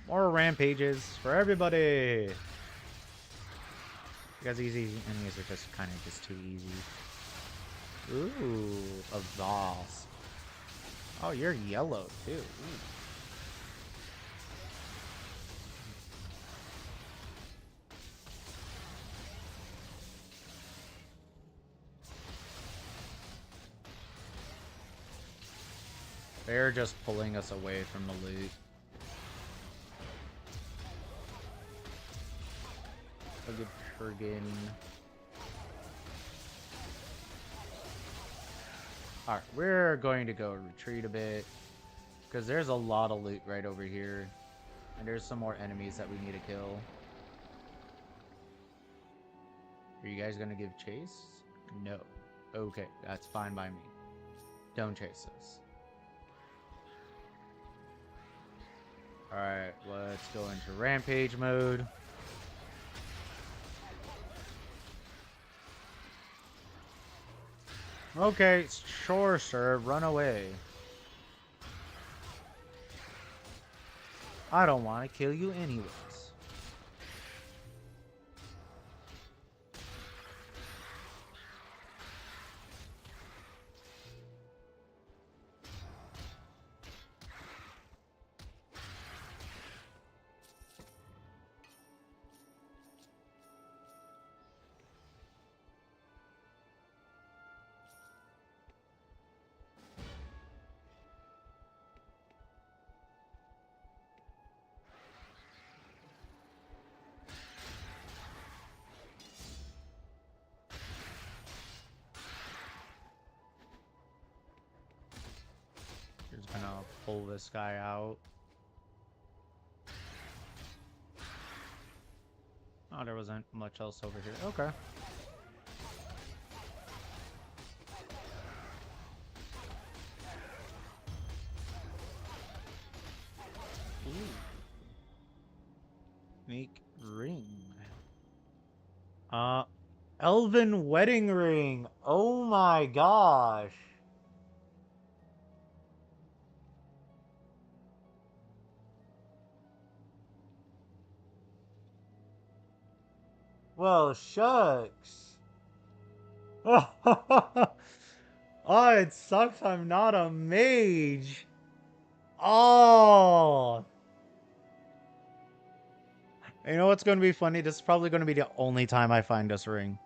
More rampages for everybody. Because these enemies are just kind of just too easy. Ooh, a Voss. Oh, you're yellow too. Ooh. They're just pulling us away from the loot. A good friggin'. Alright, we're going to go retreat a bit. Because there's a lot of loot right over here. And there's some more enemies that we need to kill. Are you guys going to give chase? No. Okay, that's fine by me. Don't chase us. Alright, let's go into rampage mode. Okay, sure, sir. Run away. I don't want to kill you anyways. Just gonna pull this guy out. Oh, there wasn't much else over here. Okay. Ooh. Make ring. Elven wedding ring. Oh my gosh. Well, shucks. Oh, it sucks I'm not a mage. Oh. You know what's going to be funny? This is probably going to be the only time I find this ring.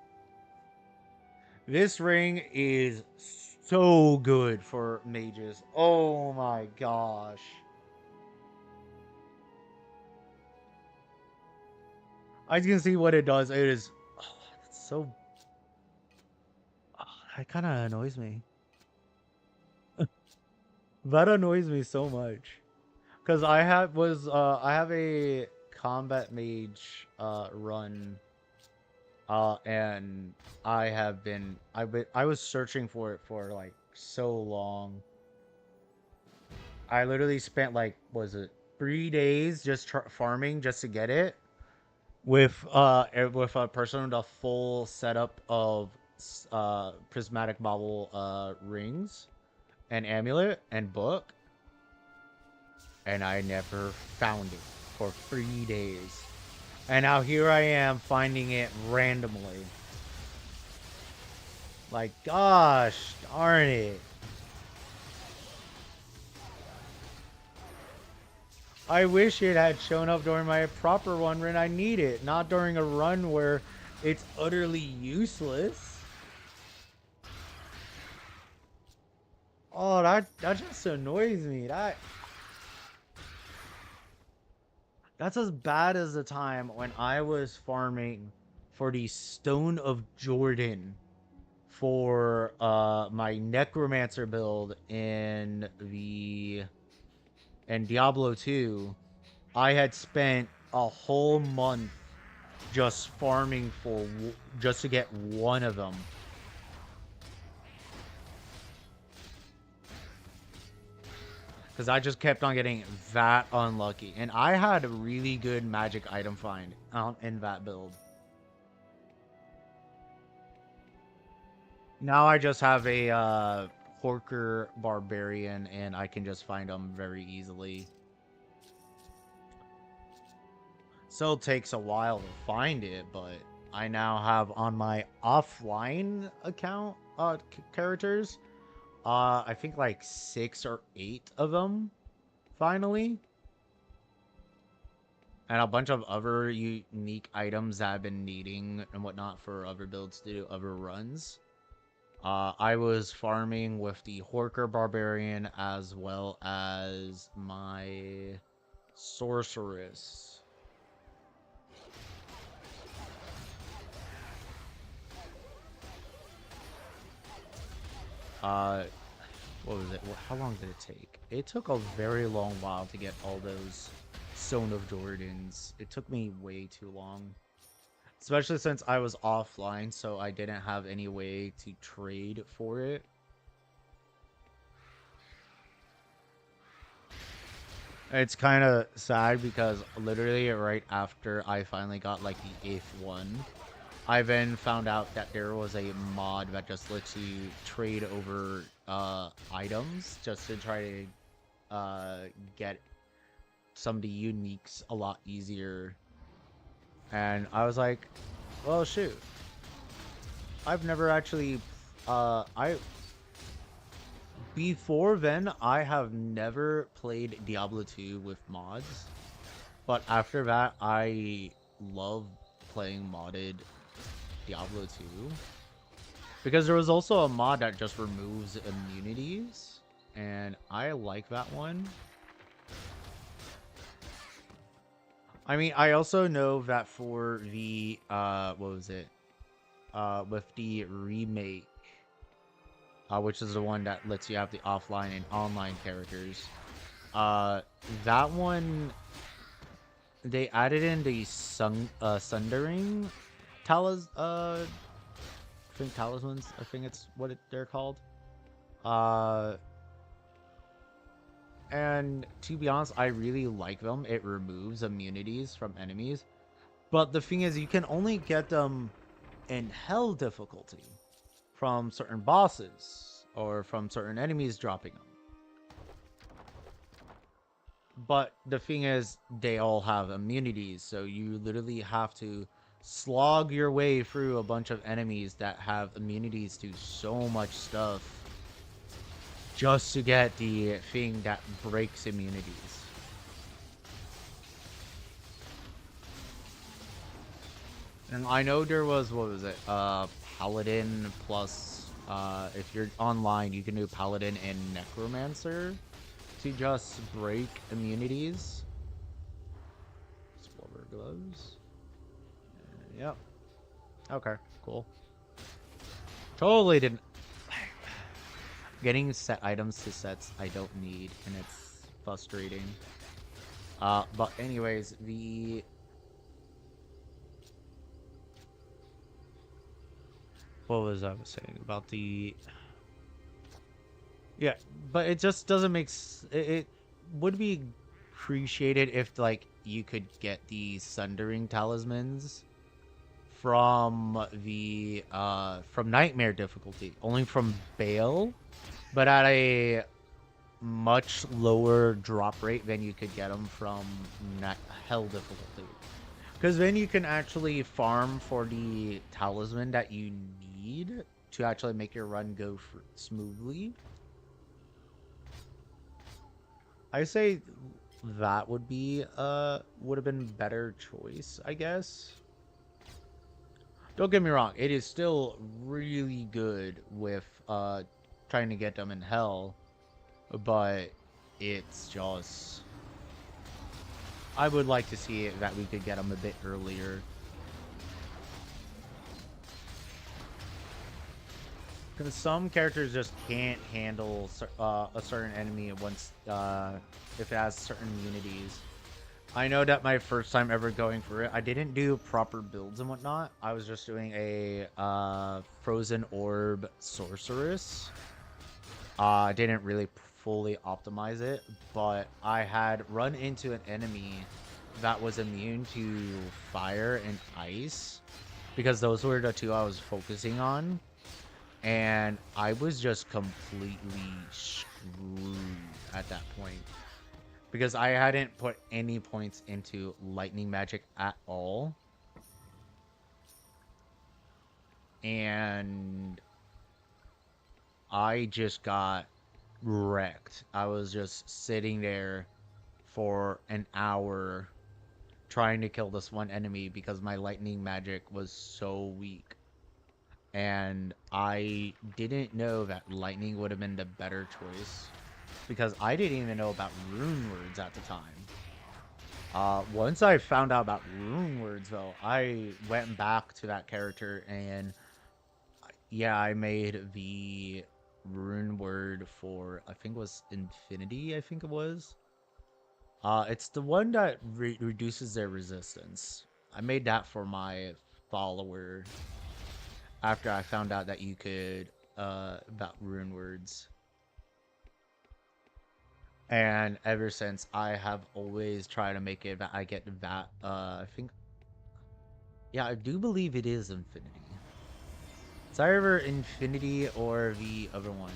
This ring is so good for mages. Oh my gosh. As you can see what it does, it is it's so that kind of annoys me. That annoys me so much. Cuz I have a combat mage run and I was searching for it for like so long. I literally spent like was it 3 days just farming just to get it. With a person with a full setup of prismatic bauble rings and amulet and book, and I never found it for 3 days, and now here I am finding it randomly. Like, gosh darn it. I wish it had shown up during my proper run when I need it, not during a run where it's utterly useless. Oh, that just annoys me. That's as bad as the time when I was farming for the Stone of Jordan for my Necromancer build in Diablo 2. I had spent a whole month just farming just to get one of them. Because I just kept on getting that unlucky. And I had a really good magic item find in that build. Now I just have a Horker Barbarian and I can just find them very easily. Still takes a while to find it, but I now have on my offline account characters. I think like 6 or 8 of them finally. And a bunch of other unique items that I've been needing and whatnot for other builds to do other runs. I was farming with the Horker Barbarian as well as my Sorceress. What was it? How long did it take? It took a very long while to get all those Stone of Jordans. It took me way too long. Especially since I was offline, so I didn't have any way to trade for it. It's kind of sad because literally right after I finally got like the 8th one, I then found out that there was a mod that just lets you trade over items just to try to get some of the uniques a lot easier. And I was like, well, shoot. I've never actually, before then, I have never played Diablo 2 with mods. But after that, I love playing modded Diablo 2. Because there was also a mod that just removes immunities. And I like that one. I mean, I also know that for the, what was it? With the remake, which is the one that lets you have the offline and online characters. That one, they added in the Sundering I think talismans, I think it's what they're called. And to be honest, I really like them. It removes immunities from enemies. But the thing is, you can only get them in hell difficulty from certain bosses or from certain enemies dropping them. But the thing is, they all have immunities, so you literally have to slog your way through a bunch of enemies that have immunities to so much stuff just to get the thing that breaks immunities. And I know there was, what was it, Paladin plus, if you're online, you can do Paladin and Necromancer to just break immunities. Explorer gloves. Yep. Okay, cool. Totally didn't. Getting set items to sets I don't need, and it's frustrating. But anyways, what was I saying about the? Yeah, but it just doesn't make it would be appreciated if like you could get the Sundering talismans from the from Nightmare difficulty, only from Bale, but at a much lower drop rate than you could get them from Hell difficulty. Because then you can actually farm for the talisman that you need to actually make your run go smoothly. I say that would be would have been better choice, I guess. Don't get me wrong, it is still really good with trying to get them in hell, but it's just, I would like to see it that we could get them a bit earlier. Because some characters just can't handle a certain enemy once if it has certain immunities. I know that my first time ever going for it, I didn't do proper builds and whatnot. I was just doing a Frozen Orb Sorceress. I didn't really fully optimize it, but I had run into an enemy that was immune to fire and ice, because those were the two I was focusing on. And I was just completely screwed at that point. because I hadn't put any points into lightning magic at all. And I just got wrecked. I was just sitting there for an hour trying to kill this one enemy because my lightning magic was so weak. And I didn't know that lightning would have been the better choice because I didn't even know about rune words at the time. Once I found out about rune words, though, I went back to that character and yeah, I made the rune word for, I think it was Infinity, I think it was. It's the one that reduces their resistance. I made that for my follower after I found out that you could, about rune words. And ever since, I have always tried to make it that I get that, I think, yeah, I do believe it is Infinity. It's either Infinity or the other one.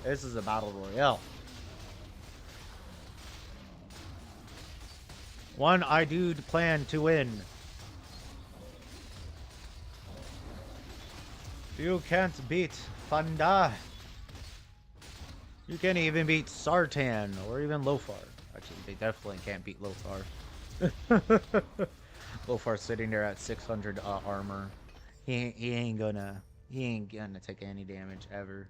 This is a battle royale. One I do plan to win. You can't beat Fanda. You can't even beat Sartan or even Lothar. Actually, they definitely can't beat Lothar. Lothar's sitting there at 600 armor. He ain't gonna take any damage ever.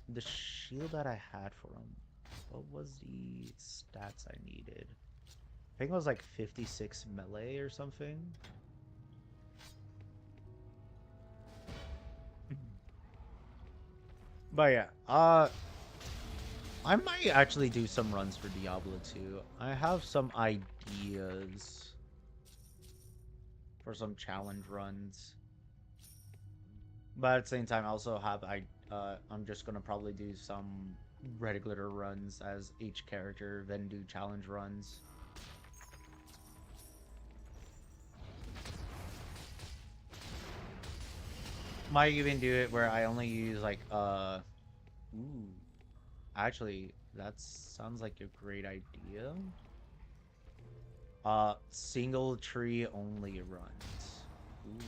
The shield that I had for him, what was the stats I needed? I think it was like 56 melee or something. But yeah, I might actually do some runs for Diablo 2. I have some ideas for some challenge runs. But at the same time, I also have I'm just gonna probably do some regular runs as each character, then do challenge runs. Might even do it where I only use like ooh, actually that sounds like a great idea. Single tree only runs. Ooh.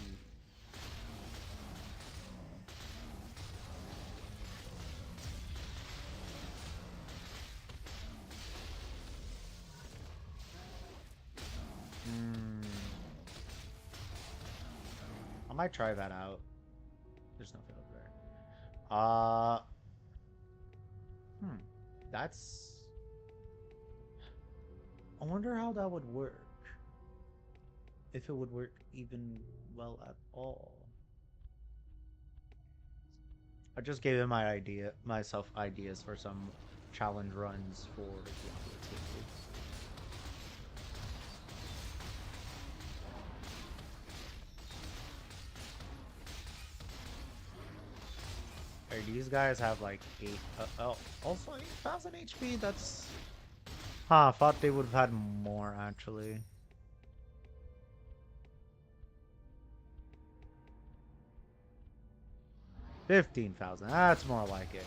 I might try that out. There's nothing over there. That's... I wonder how that would work. If it would work even well at all. I just gave him myself ideas for some challenge runs for Diablo 2. These guys have like 8, also 8,000 HP. That's, I thought they would have had more actually. $15,000. That's more like it.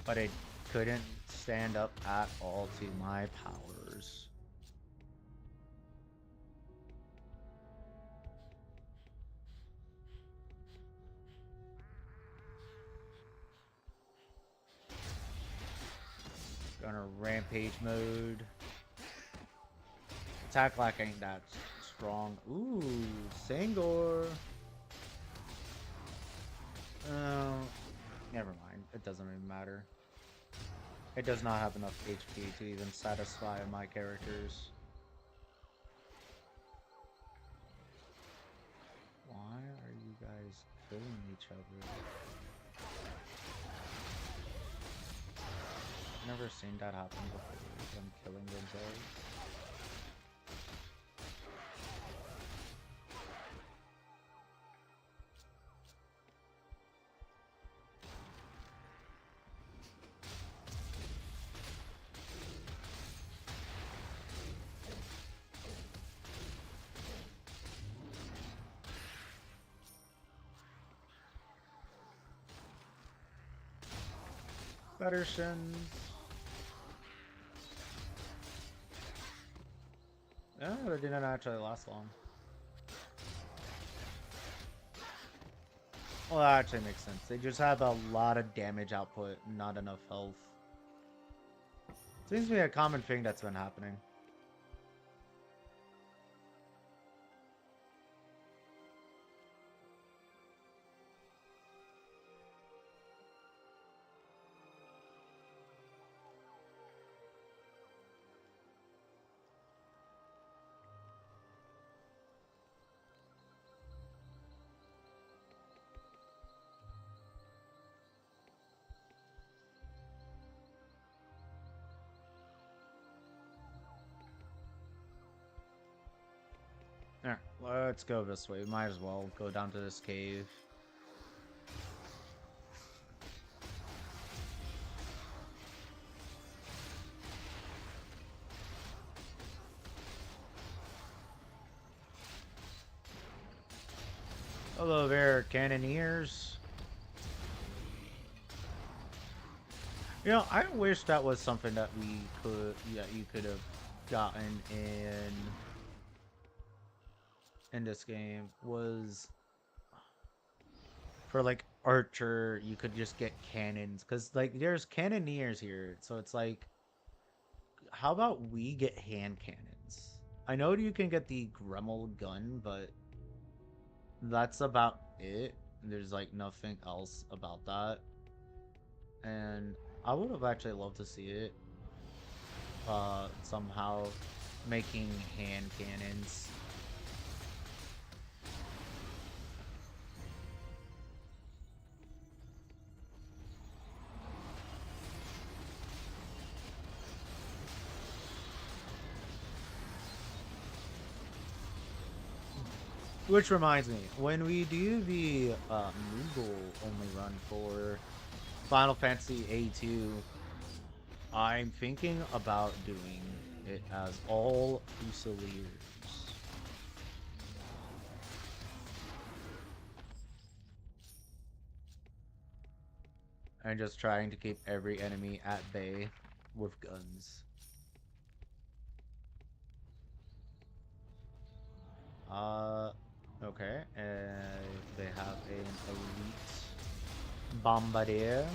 But it couldn't stand up at all to my powers. Gonna rampage mode. Attack like ain't that strong. Ooh, Sangor. Never mind. It doesn't even matter. It does not have enough HP to even satisfy my characters. Why are you guys killing each other? Never seen that happen before. Them killing themselves. Better shins. Yeah, it didn't actually last long. Well, that actually makes sense. They just have a lot of damage output, not enough health. Seems to be a common thing that's been happening. Alright, let's go this way. Might as well go down to this cave. Hello there, cannoneers. You know, I wish that was something that we could, yeah, you could have gotten in this game, was for like archer, you could just get cannons, because like there's cannoneers here, so it's like, how about we get hand cannons? I know you can get the Gremmel gun, but that's about it. There's like nothing else about that. And I would have actually loved to see it somehow making hand cannons. Which reminds me, when we do the Moogle only run for Final Fantasy A2, I'm thinking about doing it as all Fusiliers. And just trying to keep every enemy at bay with guns. Okay, they have an elite bombardier.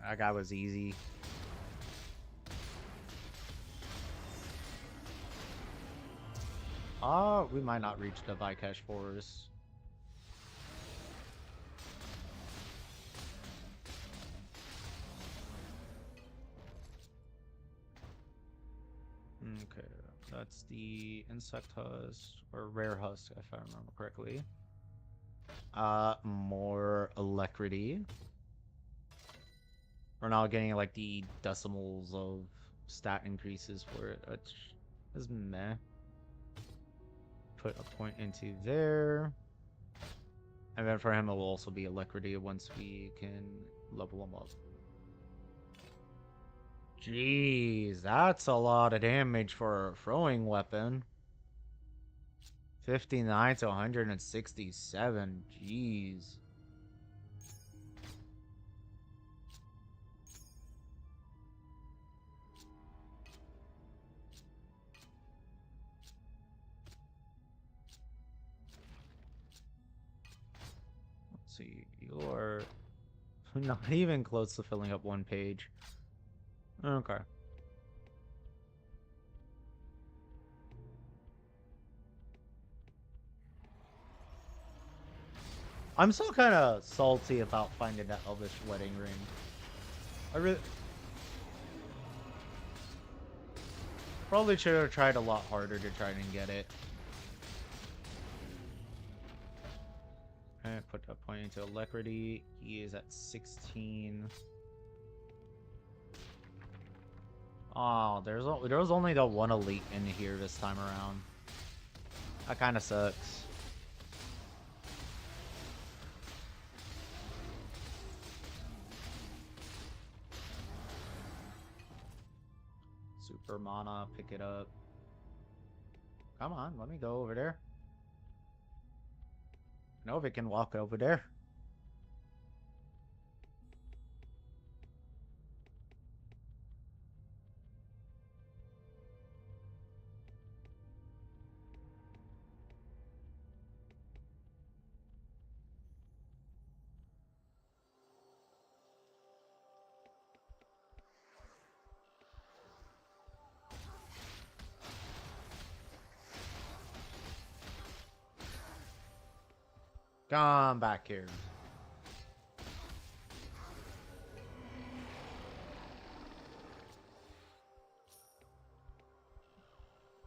That guy was easy. We might not reach the Vikesh Forest. Okay, that's the insect husk, or rare husk, if I remember correctly. More alacrity. We're now getting like the decimals of stat increases for it, which is meh. Put a point into there. And then for him, it will also be alacrity once we can level him up. Jeez, that's a lot of damage for a throwing weapon. 59 to 167. Jeez. Let's see. You're not even close to filling up one page. Okay. I'm still kind of salty about finding that Elvish wedding ring. I really probably should have tried a lot harder to try and get it. And put a point into alacrity. He is at 16. Oh, there was only the one elite in here this time around. That kind of sucks. Super mana, pick it up. Come on, let me go over there. Nova can walk over there. Come back here.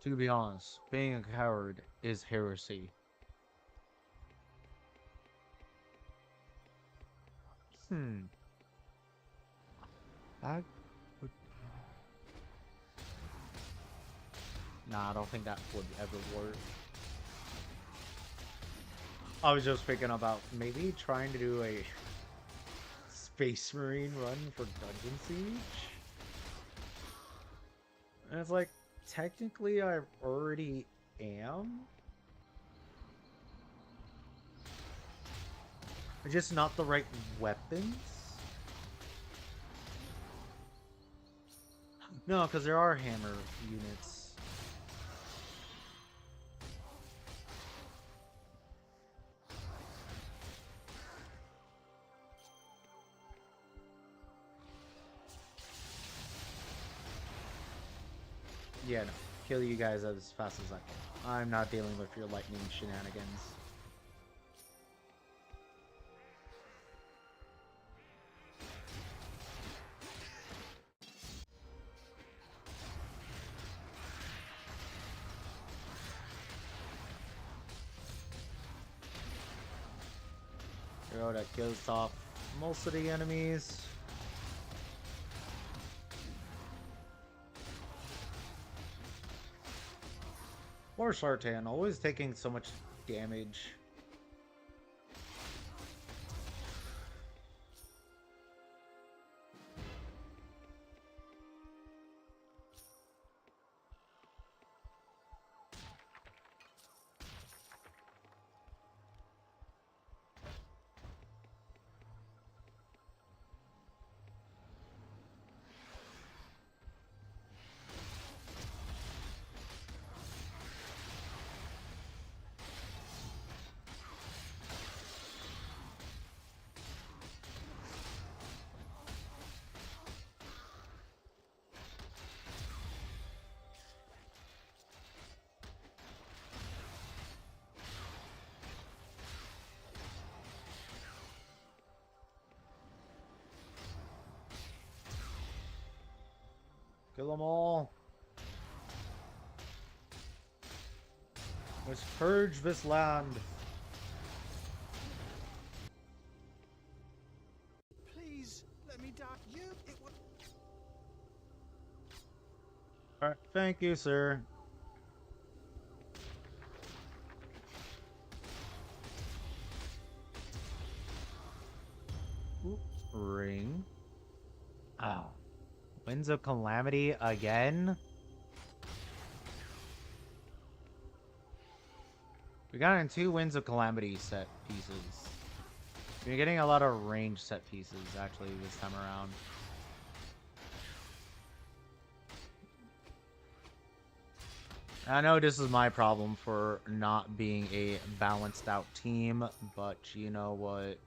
To be honest, being a coward is heresy. That would... Nah, I don't think that would ever work. I was just thinking about maybe trying to do a Space Marine run for Dungeon Siege. And it's like, technically I already am. But just not the right weapons. No, because there are hammer units. Yeah, no. Kill you guys as fast as I can. I'm not dealing with your lightning shenanigans. Hero that kills off most of the enemies. Poor Sartan, always taking so much damage. Kill them all. Let's purge this land. Please let me die. It would. Alright, thank you, sir. Oop, ring. Ow. Winds of Calamity again? We got in 2 Winds of Calamity set pieces. We're getting a lot of range set pieces, actually, this time around. I know this is my problem for not being a balanced out team, but you know what?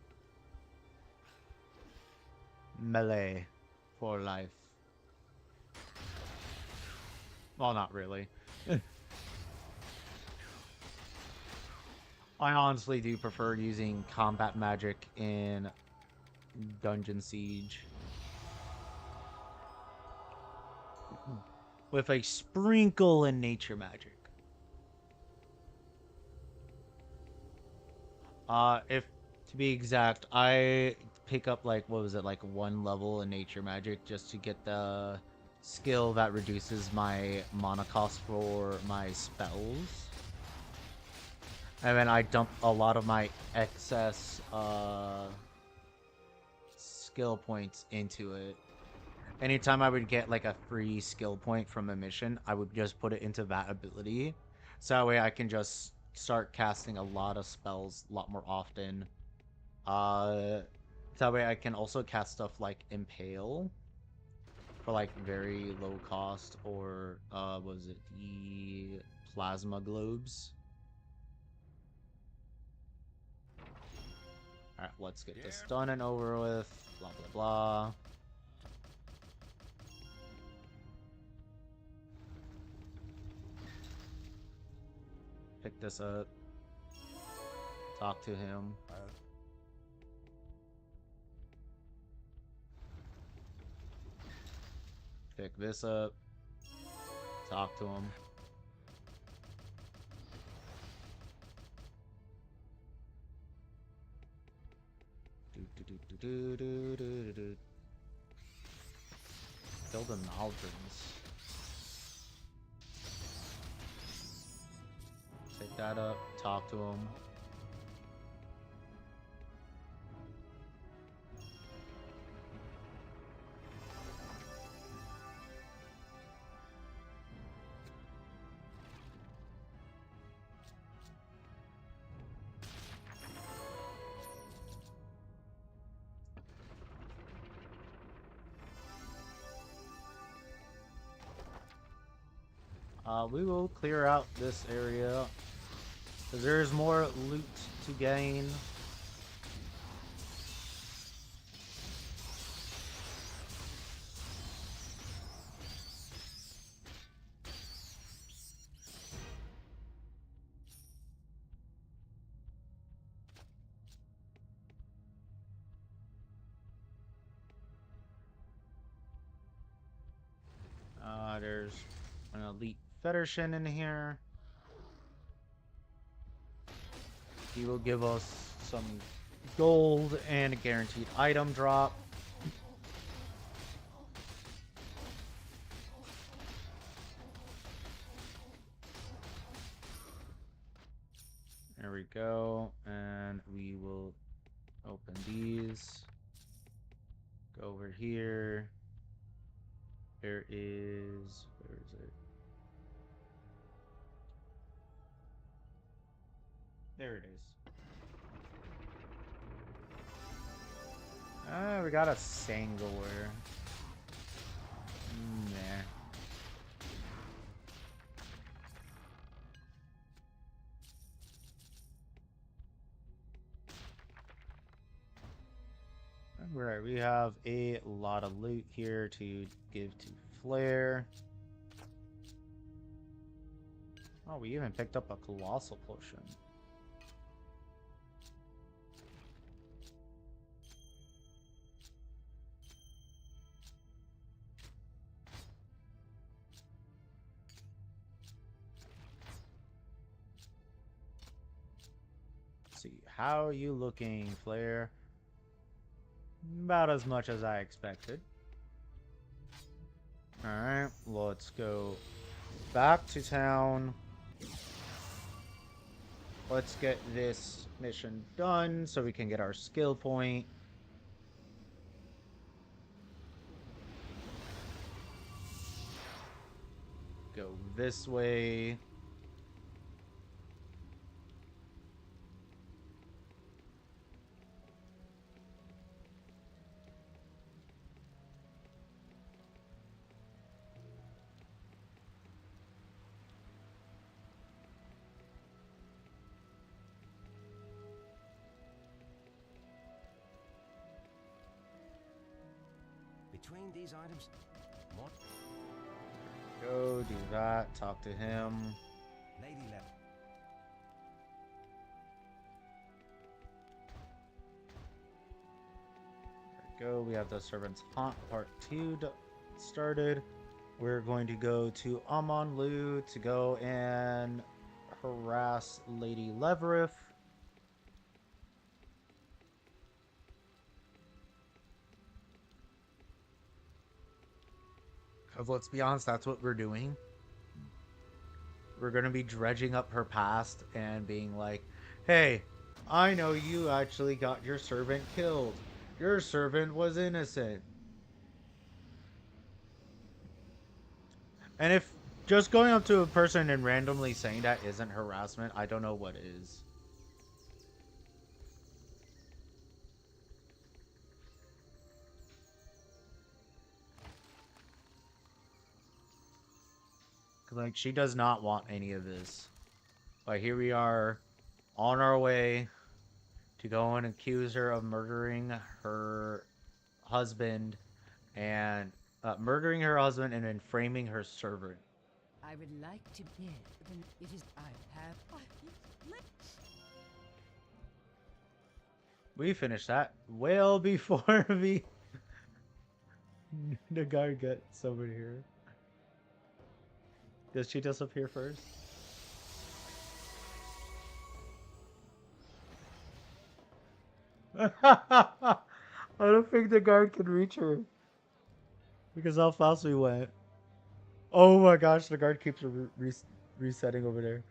Melee for life. Well, not really. I honestly do prefer using combat magic in Dungeon Siege. With a sprinkle in nature magic. If to be exact, I pick up like, what was it, like 1 level in nature magic just to get the skill that reduces my mana cost for my spells. And then I dump a lot of my excess skill points into it. anytime I would get like a free skill point from a mission, I would just put it into that ability. So that way I can just start casting a lot of spells a lot more often. Uh, that way I can also cast stuff like Impale for like very low cost, or was it the Plasma Globes? Alright, let's get this done and over with. Blah blah blah. Pick this up. Talk to him. Pick this up. Talk to him. Kill the Naldrins. Pick that up. Talk to him. We will clear out this area, because there's more loot to gain. There's an elite Federation in here. He will give us some gold and a guaranteed item drop. There we go. And we will open these. Go over here. Where is it? There it is. We got a Sangor. Nah. Alright, we have a lot of loot here to give to Flare. Oh, we even picked up a Colossal Potion. Let's see, how are you looking, Flare? About as much as I expected. Alright, let's go back to town. Let's get this mission done so we can get our skill point. Go this way. Between these items, what? Go do that. Talk to him. Lady level. There we go. We have the Servant's Haunt Part 2 started. We're going to go to Amonlu to go and harass Lady Leverith. Because let's be honest, that's what we're doing. We're going to be dredging up her past and being like, hey, I know you actually got your servant killed. Your servant was innocent. And if just going up to a person and randomly saying that isn't harassment, I don't know what is. Like, she does not want any of this. But here we are, on our way to go and accuse her of murdering her husband and murdering her husband and then framing her servant. I would like to bid, then it is I have. We finished that well before the guard gets over here. Does she disappear first? I don't think the guard can reach her. Because how fast we went. Oh my gosh, the guard keeps resetting over there.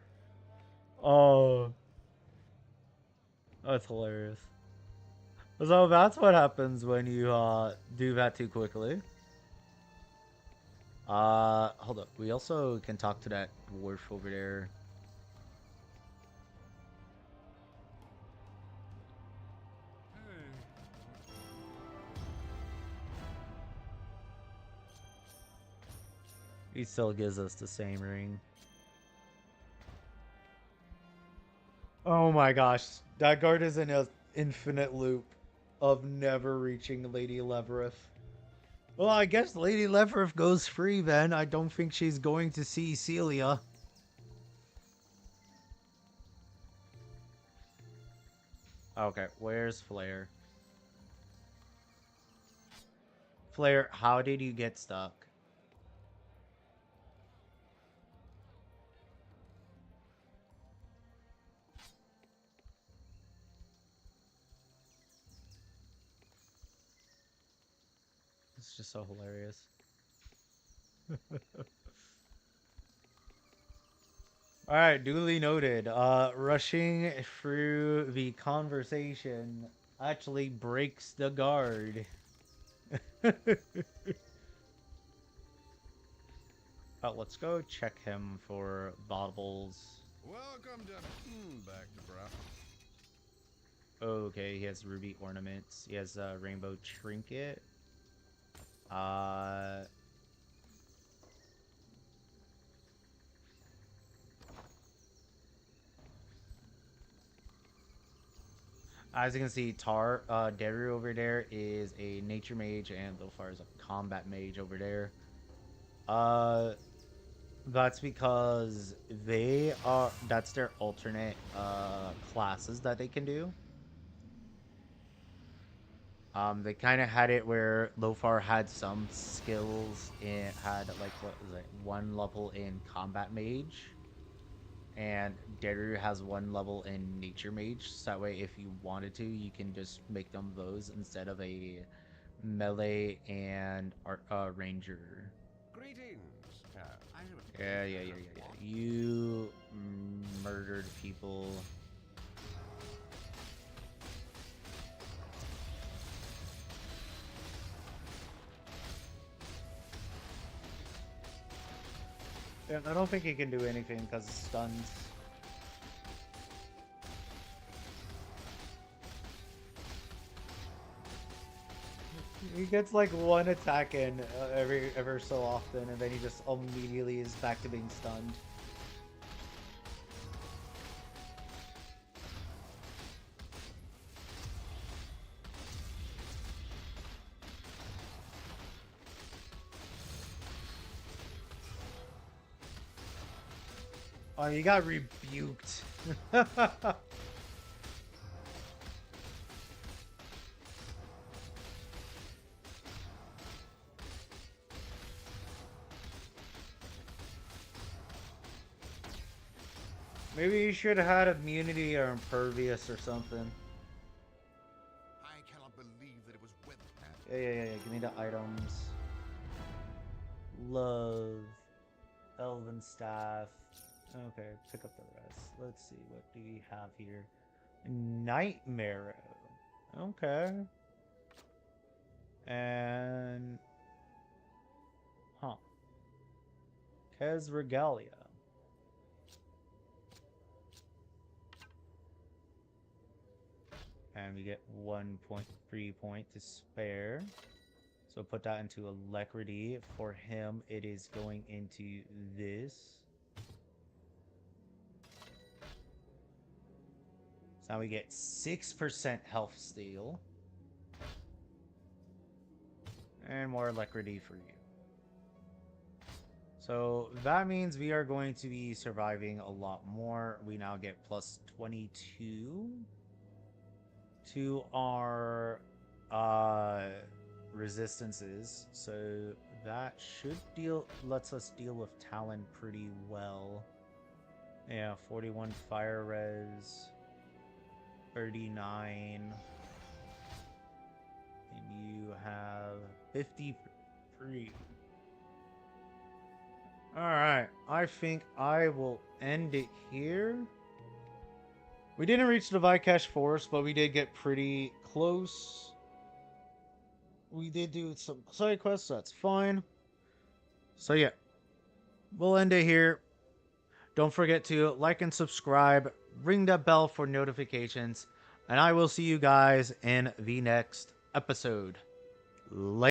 Oh. That's hilarious. So that's what happens when you do that too quickly. Hold up. We also can talk to that dwarf over there. He still gives us the same ring. Oh my gosh. That guard is in an infinite loop of never reaching Lady Levereth. Well, I guess Lady Levereth goes free then. I don't think she's going to see Celia. Okay, where's Flare? Flare, how did you get stuck? It's just so hilarious. Alright, duly noted. Rushing through the conversation actually breaks the guard. Let's go check him for bottles. Welcome to back to Brown. Okay, he has ruby ornaments. He has a rainbow trinket. As you can see, Deru over there is a nature mage, and Lofar is a combat mage over there. That's because that's their alternate classes that they can do. They kind of had it where Lofar had some skills and had like what was it, 1 level in combat mage, and Deru has 1 level in nature mage. So that way, if you wanted to, you can just make them those instead of a melee and ranger. Greetings. Yeah. You murdered people. Yeah, I don't think he can do anything because of stuns. He gets like 1 attack in ever so often, and then he just immediately is back to being stunned. Oh, you got rebuked. Maybe you should have had immunity or impervious or something. I cannot believe that it was with Yeah. Give me the items. Love. Elven staff. Okay, pick up the rest. Let's see, what do we have here? Nightmare. Okay. And... Huh. Hez Regalia. And we get 1.3 point to spare. So put that into Alacrity. For him, it is going into this. So now we get 6% health steal. And more Alacrity for you. So that means we are going to be surviving a lot more. We now get plus 22 to our resistances. So that should lets us deal with Talon pretty well. Yeah, 41 fire res, 39. And you have 53. Alright, I think I will end it here. We didn't reach the Vikesh Forest, but we did get pretty close. We did do some side quests, so that's fine. So yeah, we'll end it here. Don't forget to like and subscribe, ring that bell for notifications, and I will see you guys in the next episode. Later.